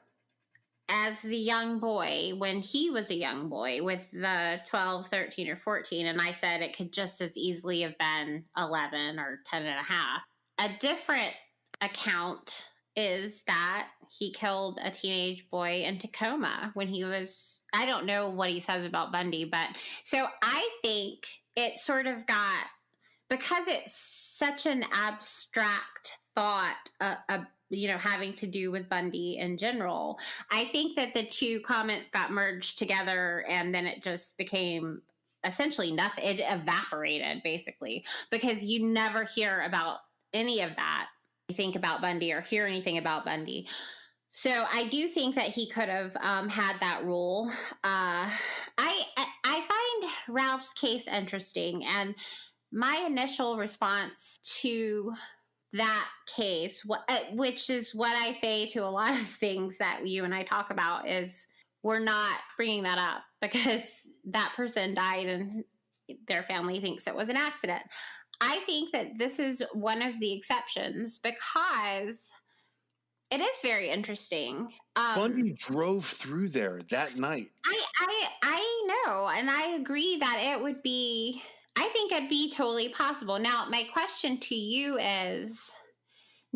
as the young boy when he was a young boy with the 12, 13, or 14. And I said it could just as easily have been 11 or 10 and a half. A different account is that he killed a teenage boy in Tacoma when he was, I don't know what he says about Bundy, but so I think it sort of got, because it's such an abstract thought, having to do with Bundy in general, I think that the two comments got merged together and then it just became essentially nothing. It evaporated, basically, because you never hear about any of that. You think about Bundy or hear anything about Bundy. So I do think that he could have had that rule. I find Ralph's case interesting, and my initial response to that case, which is what I say to a lot of things that you and I talk about, is we're not bringing that up because that person died and their family thinks it was an accident. I think that this is one of the exceptions because it is very interesting. Bundy drove through there that night. I know, and I agree that it would be, I think it'd be totally possible. Now, my question to you is,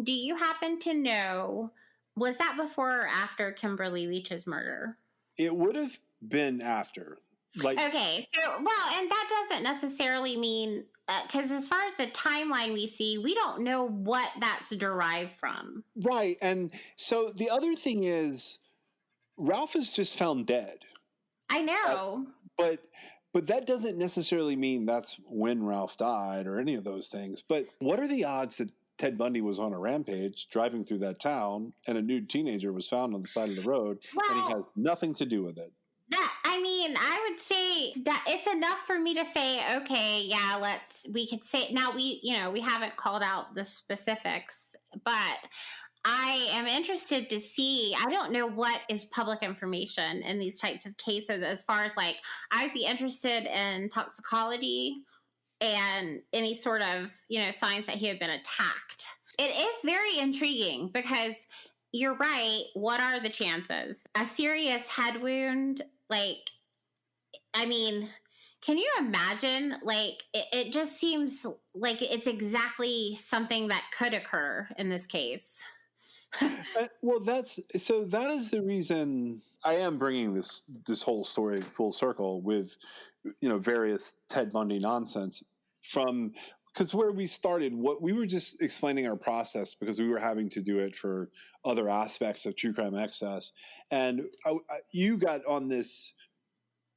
do you happen to know, was that before or after Kimberly Leach's murder? It would have been after. Okay, so, well, and that doesn't necessarily mean, because as far as the timeline we see, we don't know what that's derived from. Right, and so the other thing is, Ralph is just found dead. I know. But that doesn't necessarily mean that's when Ralph died or any of those things. But what are the odds that Ted Bundy was on a rampage driving through that town and a nude teenager was found on the side of the road and he has nothing to do with it? I would say that it's enough for me to say, okay, yeah, we could say, now we haven't called out the specifics, but I am interested to see, I don't know what is public information in these types of cases as far as I'd be interested in toxicology and any sort of, signs that he had been attacked. It is very intriguing because you're right. What are the chances? A serious head wound, can you imagine? It just seems like it's exactly something that could occur in this case. Well, that is the reason I am bringing this whole story full circle with, various Ted Bundy nonsense because where we started, what we were just explaining our process because we were having to do it for other aspects of True Crime Excess. And you got on this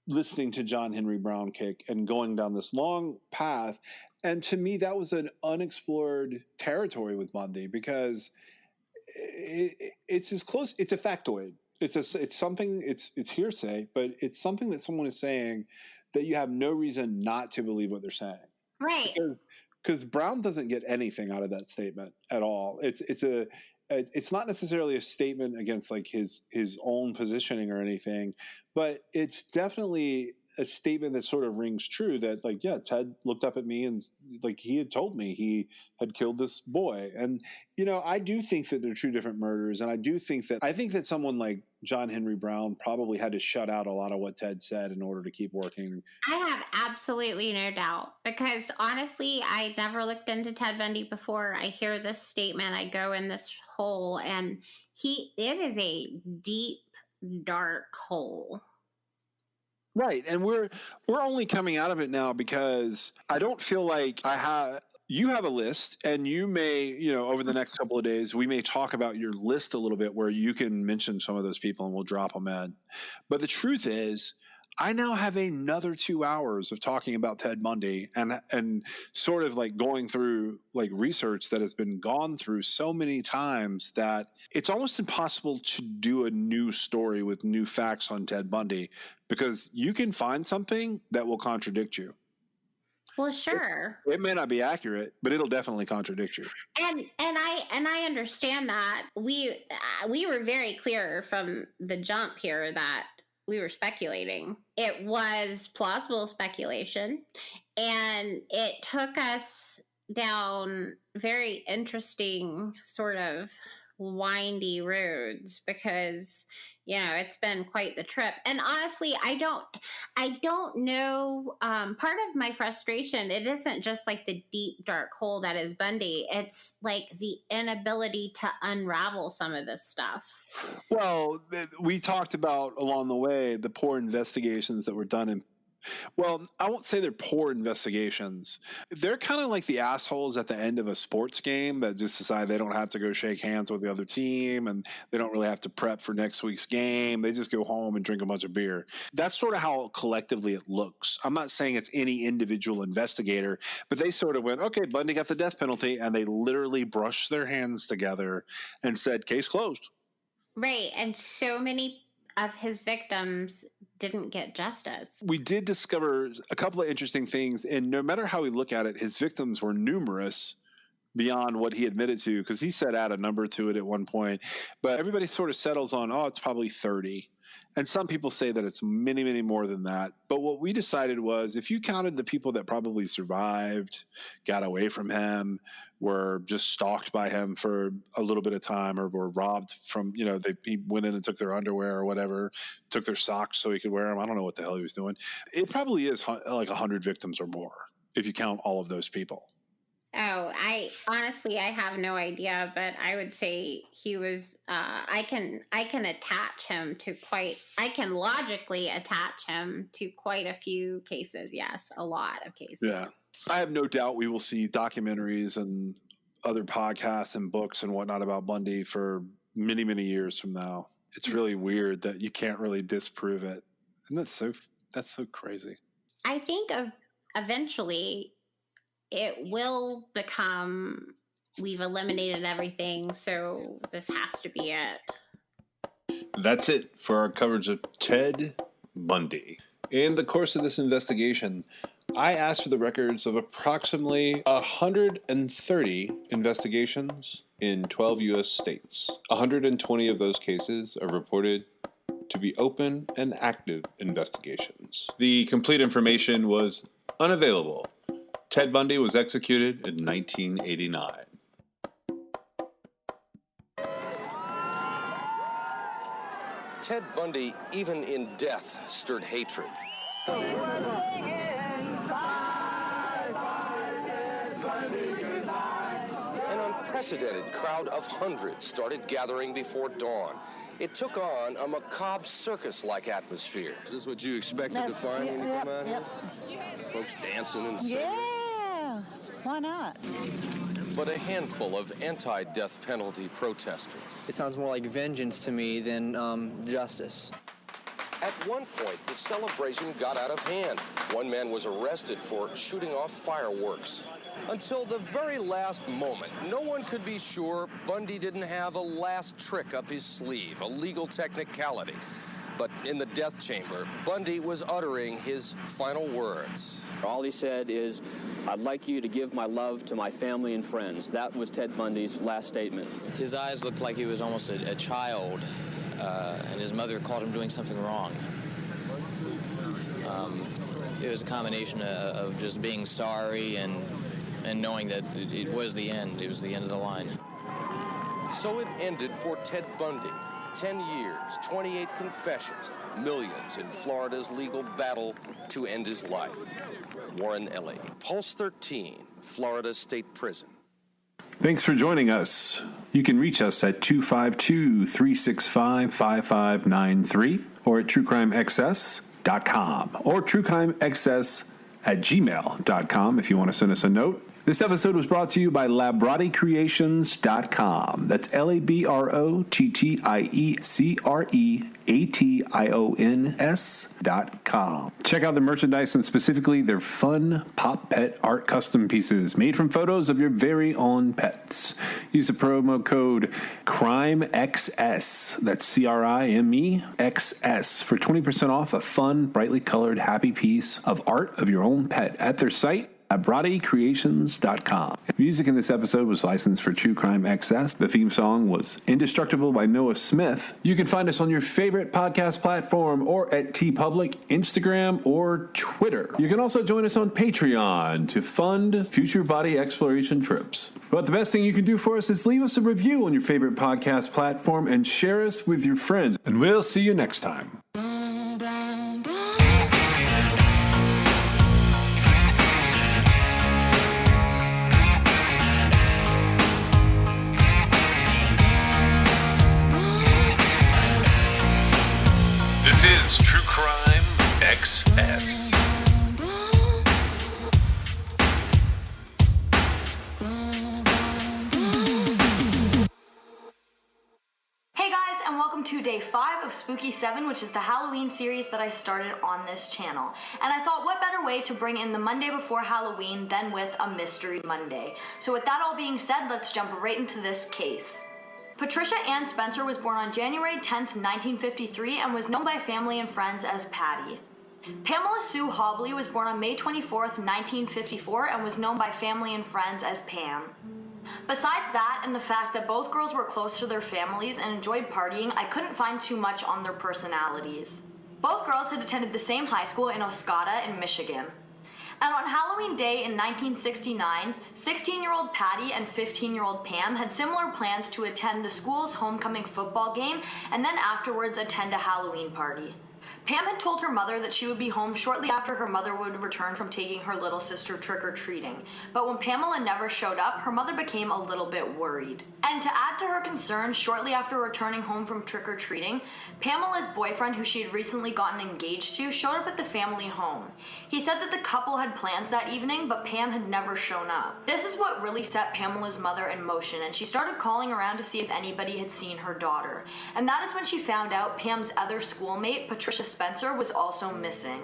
listening to John Henry Brown kick and going down this long path. And to me, that was an unexplored territory with Bundy because it's as close. It's a factoid. It's something. It's hearsay, but it's something that someone is saying that you have no reason not to believe what they're saying. Right. Because Brown doesn't get anything out of that statement at all. It's not necessarily a statement against his own positioning or anything, but it's definitely a statement that sort of rings true that Ted looked up at me and he had told me he had killed this boy. And, I do think that they're two different murders. And I think that someone like John Henry Brown probably had to shut out a lot of what Ted said in order to keep working. I have absolutely no doubt because honestly, I never looked into Ted Bundy before. I hear this statement, I go in this hole, and it is a deep, dark hole. Right, and we're only coming out of it now because I don't feel like you have a list, and you may, over the next couple of days, we may talk about your list a little bit where you can mention some of those people and we'll drop them in. But the truth is, I now have another 2 hours of talking about Ted Bundy and sort of going through research that has been gone through so many times that it's almost impossible to do a new story with new facts on Ted Bundy because you can find something that will contradict you. Well, sure. It may not be accurate, but it'll definitely contradict you. And I understand that. We were very clear from the jump here that we were speculating. It was plausible speculation, and it took us down very interesting sort of windy roads because it's been quite the trip. And honestly, I don't know. Part of my frustration, it isn't just like the deep dark hole that is Bundy. It's like the inability to unravel some of this stuff. Well, we talked about along the way the poor investigations that were done in. Well, I won't say they're poor investigations. They're kind of like the assholes at the end of a sports game that just decide they don't have to go shake hands with the other team and they don't really have to prep for next week's game. They just go home and drink a bunch of beer. That's sort of how collectively it looks. I'm not saying it's any individual investigator, but they sort of went, okay, Bundy got the death penalty, and they literally brushed their hands together and said, case closed. Right, and so many of his victims didn't get justice. We did discover a couple of interesting things, and no matter how we look at it, his victims were numerous beyond what he admitted to, because he set out a number to it at one point, but everybody sort of settles on, it's probably 30. And some people say that it's many, many more than that. But what we decided was, if you counted the people that probably survived, got away from him, were just stalked by him for a little bit of time, or were robbed from, he went in and took their underwear or whatever, took their socks so he could wear them. I don't know what the hell he was doing. It probably is like 100 victims or more if you count all of those people. Oh, I have no idea, but I would say he was, I can attach him to I can logically attach him to quite a few cases. Yes, a lot of cases. Yeah. I have no doubt we will see documentaries and other podcasts and books and whatnot about Bundy for many, many years from now. It's really weird that you can't really disprove it. And that's so crazy. I think eventually it will become, we've eliminated everything, so this has to be it. That's it for our coverage of Ted Bundy. In the course of this investigation, I asked for the records of approximately 130 investigations in 12 U.S. states. 120 of those cases are reported to be open and active investigations. The complete information was unavailable. Ted Bundy was executed in 1989. Ted Bundy, even in death, stirred hatred. An unprecedented crowd of hundreds started gathering before dawn. It took on a macabre circus-like atmosphere. Is this what you expected to find when you come out here? Folks dancing and singing. Yeah, why not? But a handful of anti-death penalty protesters. It sounds more like vengeance to me than justice. At one point, the celebration got out of hand. One man was arrested for shooting off fireworks. Until the very last moment, no one could be sure Bundy didn't have a last trick up his sleeve, a legal technicality. But in the death chamber, Bundy was uttering his final words. All he said is, "I'd like you to give my love to my family and friends." That was Ted Bundy's last statement. His eyes looked like he was almost a child, and his mother caught him doing something wrong. It was a combination of just being sorry and knowing that it was the end. It was the end of the line. So it ended for Ted Bundy. 10 years, 28 confessions, millions in Florida's legal battle to end his life. Warren Ellie, Pulse 13, Florida State Prison. Thanks for joining us. You can reach us at 252-365-5593 or at truecrimexcess.com or truecrimexcess@gmail.com if you want to send us a note. This episode was brought to you by LabrottieCreations.com. That's LabrottieCreations.com. Check out the merchandise and specifically their fun Pop Pet art custom pieces made from photos of your very own pets. Use the promo code CRIMEXS, that's CRIMEXS, for 20% off a fun, brightly colored, happy piece of art of your own pet at their site, at BrodyCreations.com. Music in this episode was licensed for True Crime XS. The theme song was Indestructible by Noah Smith. You can find us on your favorite podcast platform or at TeePublic, Instagram, or Twitter. You can also join us on Patreon to fund future body exploration trips. But the best thing you can do for us is leave us a review on your favorite podcast platform and share us with your friends. And we'll see you next time. This is True Crime XS. Hey guys, and welcome to day 5 of Spooky 7, which is the Halloween series that I started on this channel. And I thought, what better way to bring in the Monday before Halloween than with a Mystery Monday. So with that all being said, let's jump right into this case. Patricia Ann Spencer was born on January 10th, 1953 and was known by family and friends as Patty. Pamela Sue Hobley was born on May 24th, 1954 and was known by family and friends as Pam. Besides that and the fact that both girls were close to their families and enjoyed partying, I couldn't find too much on their personalities. Both girls had attended the same high school in Oscoda in Michigan. And on Halloween Day in 1969, 16-year-old Patty and 15-year-old Pam had similar plans to attend the school's homecoming football game and then afterwards attend a Halloween party. Pam had told her mother that she would be home shortly after her mother would return from taking her little sister trick-or-treating. But when Pamela never showed up, her mother became a little bit worried. And to add to her concerns, shortly after returning home from trick-or-treating, Pamela's boyfriend, who she had recently gotten engaged to, showed up at the family home. He said that the couple had plans that evening, but Pam had never shown up. This is what really set Pamela's mother in motion, and she started calling around to see if anybody had seen her daughter. And that is when she found out Pam's other schoolmate, Patricia Spencer, was also missing.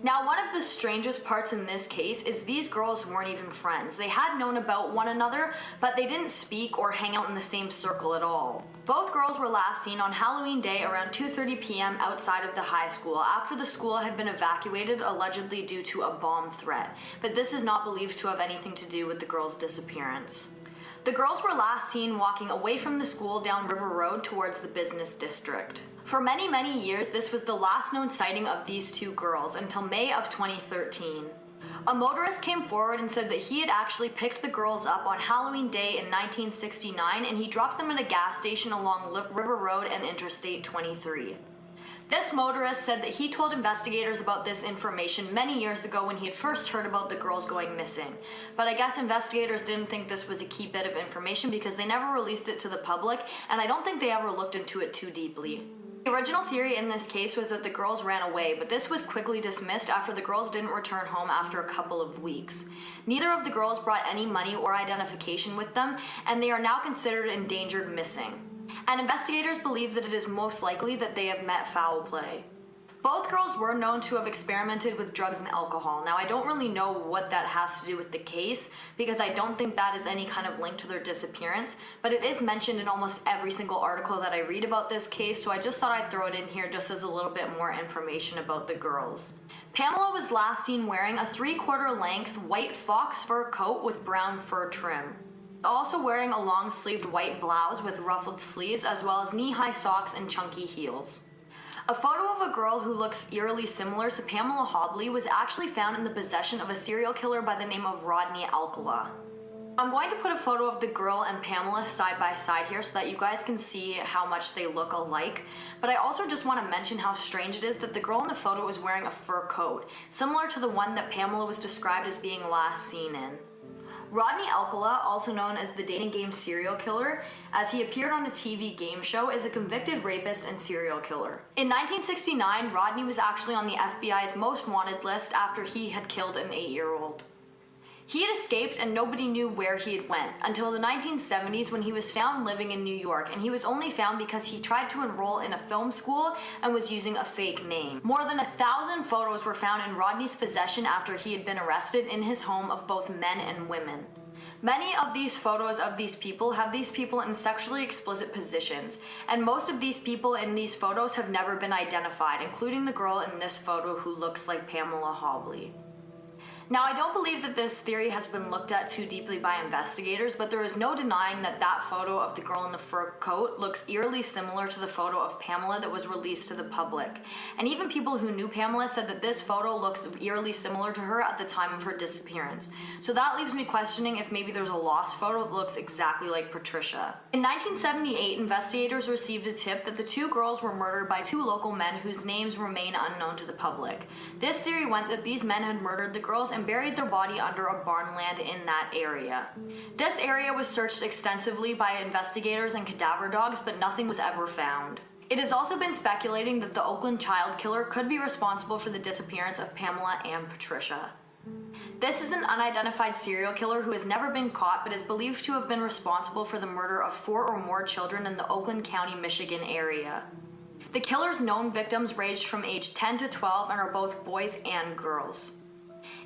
Now, one of the strangest parts in this case is these girls weren't even friends. They had known about one another, but they didn't speak or hang out in the same circle at all. Both girls were last seen on Halloween Day around 2:30 p.m. outside of the high school after the school had been evacuated allegedly due to a bomb threat, but this is not believed to have anything to do with the girls' disappearance. The girls were last seen walking away from the school down River Road towards the business district. For many, many years, this was the last known sighting of these two girls until May of 2013. A motorist came forward and said that he had actually picked the girls up on Halloween Day in 1969 and he dropped them at a gas station along River Road and Interstate 23. This motorist said that he told investigators about this information many years ago when he had first heard about the girls going missing. But I guess investigators didn't think this was a key bit of information because they never released it to the public, and I don't think they ever looked into it too deeply. The original theory in this case was that the girls ran away, but this was quickly dismissed after the girls didn't return home after a couple of weeks. Neither of the girls brought any money or identification with them, and they are now considered endangered missing. And investigators believe that it is most likely that they have met foul play. Both girls were known to have experimented with drugs and alcohol. Now, I don't really know what that has to do with the case because I don't think that is any kind of link to their disappearance, but it is mentioned in almost every single article that I read about this case, so I just thought I'd throw it in here just as a little bit more information about the girls. Pamela was last seen wearing a 3/4 length white fox fur coat with brown fur trim. Also wearing a long-sleeved white blouse with ruffled sleeves as well as knee-high socks and chunky heels. A photo of a girl who looks eerily similar to Pamela Hobley was actually found in the possession of a serial killer by the name of Rodney Alcala. I'm going to put a photo of the girl and Pamela side by side here so that you guys can see how much they look alike, but I also just want to mention how strange it is that the girl in the photo is wearing a fur coat, similar to the one that Pamela was described as being last seen in. Rodney Alcala, also known as the dating game serial killer, as he appeared on a TV game show, is a convicted rapist and serial killer. In 1969, Rodney was actually on the FBI's most wanted list after he had killed an 8-year-old. He had escaped and nobody knew where he had went until the 1970s when he was found living in New York, and he was only found because he tried to enroll in a film school and was using a fake name. More than 1,000 photos were found in Rodney's possession after he had been arrested in his home of both men and women. Many of these photos of these people have these people in sexually explicit positions, and most of these people in these photos have never been identified, including the girl in this photo who looks like Pamela Hobley. Now, I don't believe that this theory has been looked at too deeply by investigators, but there is no denying that that photo of the girl in the fur coat looks eerily similar to the photo of Pamela that was released to the public. And even people who knew Pamela said that this photo looks eerily similar to her at the time of her disappearance. So that leaves me questioning if maybe there's a lost photo that looks exactly like Patricia. In 1978, investigators received a tip that the two girls were murdered by two local men whose names remain unknown to the public. This theory went that these men had murdered the girls and buried their body under a barnland in that area. This area was searched extensively by investigators and cadaver dogs, but nothing was ever found. It has also been speculating that the Oakland child killer could be responsible for the disappearance of Pamela and Patricia. This is an unidentified serial killer who has never been caught but is believed to have been responsible for the murder of 4 or more children in the Oakland County, Michigan area. The killer's known victims ranged from age 10 to 12 and are both boys and girls.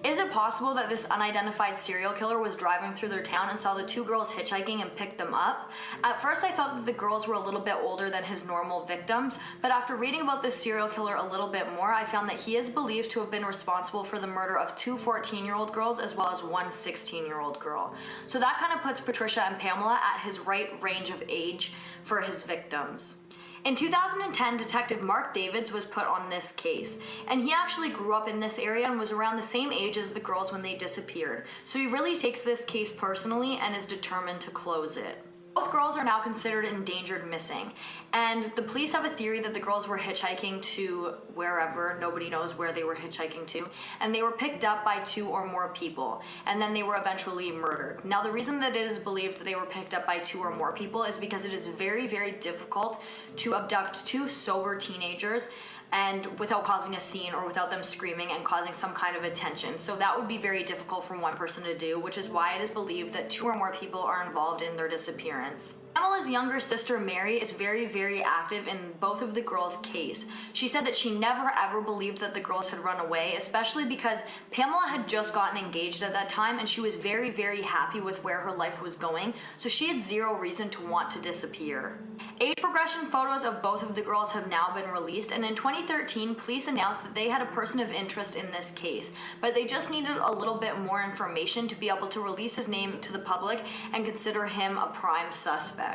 Is it possible that this unidentified serial killer was driving through their town and saw the two girls hitchhiking and picked them up? At first I thought that the girls were a little bit older than his normal victims, but after reading about this serial killer a little bit more, I found that he is believed to have been responsible for the murder of 2 14-year-old girls as well as 1 16-year-old girl. So that kind of puts Patricia and Pamela at his right range of age for his victims. In 2010, Detective Mark Davids was put on this case, and he actually grew up in this area and was around the same age as the girls when they disappeared. So he really takes this case personally and is determined to close it. Both girls are now considered endangered missing, and the police have a theory that the girls were hitchhiking to wherever, nobody knows where they were hitchhiking to, and they were picked up by 2 or more people, and then they were eventually murdered. Now, the reason that it is believed that they were picked up by 2 or more people is because it is very, very difficult to abduct 2 sober teenagers and without causing a scene or without them screaming and causing some kind of attention. So that would be very difficult for one person to do, which is why it is believed that 2 or more people are involved in their disappearance. Pamela's younger sister Mary is very, very active in both of the girls' case. She said that she never ever believed that the girls had run away, especially because Pamela had just gotten engaged at that time and she was very, very happy with where her life was going, so she had zero reason to want to disappear. Age progression photos of both of the girls have now been released, and in 2013, police announced that they had a person of interest in this case, but they just needed a little bit more information to be able to release his name to the public and consider him a prime suspect.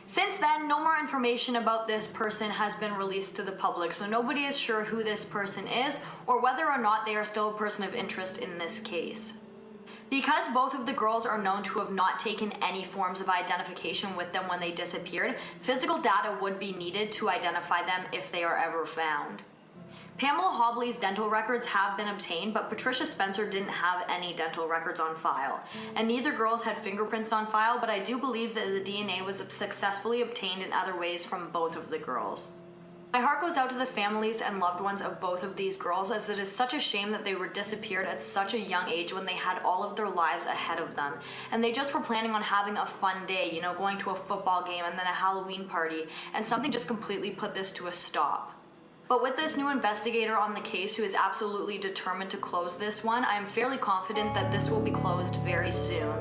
Since then, no more information about this person has been released to the public, so nobody is sure who this person is or whether or not they are still a person of interest in this case. Because both of the girls are known to have not taken any forms of identification with them when they disappeared, physical data would be needed to identify them if they are ever found. Pamela Hobley's dental records have been obtained, but Patricia Spencer didn't have any dental records on file. And neither girls had fingerprints on file, but I do believe that the DNA was successfully obtained in other ways from both of the girls. My heart goes out to the families and loved ones of both of these girls, as it is such a shame that they were disappeared at such a young age when they had all of their lives ahead of them. And they just were planning on having a fun day, you know, going to a football game and then a Halloween party, and something just completely put this to a stop. But with this new investigator on the case who is absolutely determined to close this one, I am fairly confident that this will be closed very soon.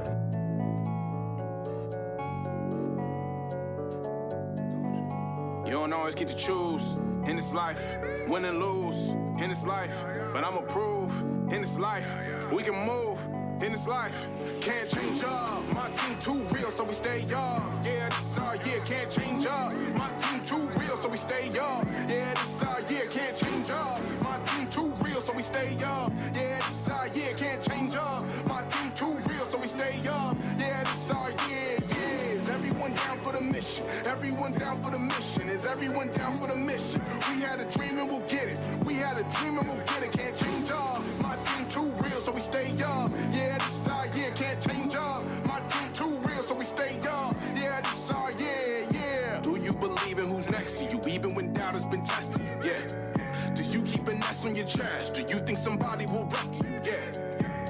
You don't always get to choose in this life, win and lose in this life, but I'ma prove in this life we can move in this life. Can't change up, my team too real, so we stay up. Yeah, this is our year, can't change up. My team too real, so we stay up. Yeah, this is our year, can't change up. My team too real, so we stay up. Yeah, this is our year, can't change up. My team too real, so we stay up. Yeah, this is our year, yeah. Is everyone down for the mission? Everyone down for the mission. Is everyone down for the mission? We had a dream and we'll get it. We had a dream and we'll get it. Can't change up. My team too real, so we stay up. Yeah, this is our year, can't change up. My team too real, so we stay up. Yeah, this is our year, yeah. Do you believe in who's next to you, even when doubt has been tested? Yeah. Do you keep an S on your chest? Do you think somebody will rescue you? Yeah.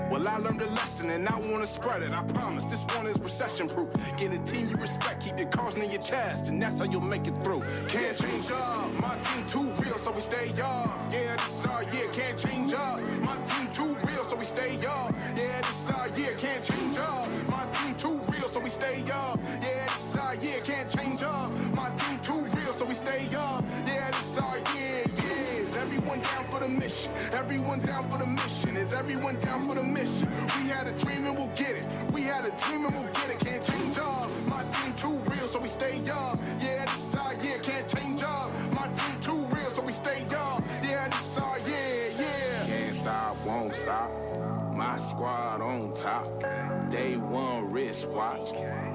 Well, I learned a lesson and I want to spread it. I promise this one is recession proof. Get a team you respect, keep your cards near your chest, and that's how you'll make it through. Can't change up. My team too real, so we stay up. Yeah, this is our year, can't change up. My team too real, so we stay up. Yeah, this is our year, can't change up. My team too real, so we stay up. Yeah, this is our year, can't change up. My team too real, so we stay up. Yeah, this is our year, yeah. Is everyone down for the the mission. Everyone down for the mission. Is everyone down for the mission? We had a dream and we'll get it. We had a dream and we'll get it. Can't change up. My team too real, so we stay up. Yeah, this is our year. Can't change up. My team too real, so we stay up. Yeah, this is our year. Yeah. Can't stop, won't stop. My squad on top. Day one wristwatch.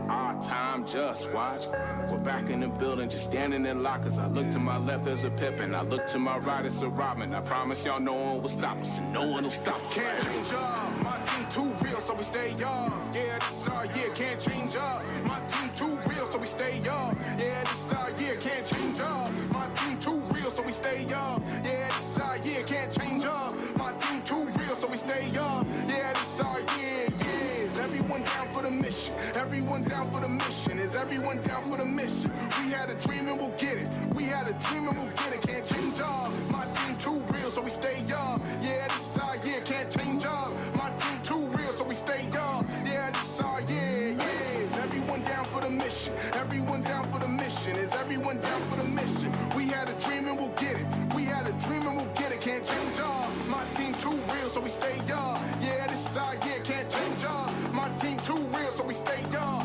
Our time, just watch. We're back in the building, just standing in lockers. I look to my left, there's a Pippin. I look to my right, it's a Robin. I promise y'all no one will stop us, and no one will stop us. Can't change up. My team too real, so we stay up. Yeah, this is our year. Can't change up. My team too real, so we stay up. Yeah, this is our year. Can't change up. My team too real, so we stay up. Yeah, this is our year. Can't change up. My team too real, so we stay up. Yeah, this is our year. Yeah, is everyone down for the mission? Everyone down for the mission. Is everyone down for the mission? We had a dream and we'll get it. We had a dream and we'll get it. Can't change up. My team too real, so we stay up. Yeah, this is our year. Can't change up. My team too real, so we stay up. Yeah, this is our year. Yeah, is everyone down for the mission? Everyone down for the mission. Is everyone down for the mission? We had a dream and we'll get it. We had a dream and we'll get it. Can't change up. My team too real, so we stay up. Yeah, this is our year. Can't change up. My team too real, so we stay up.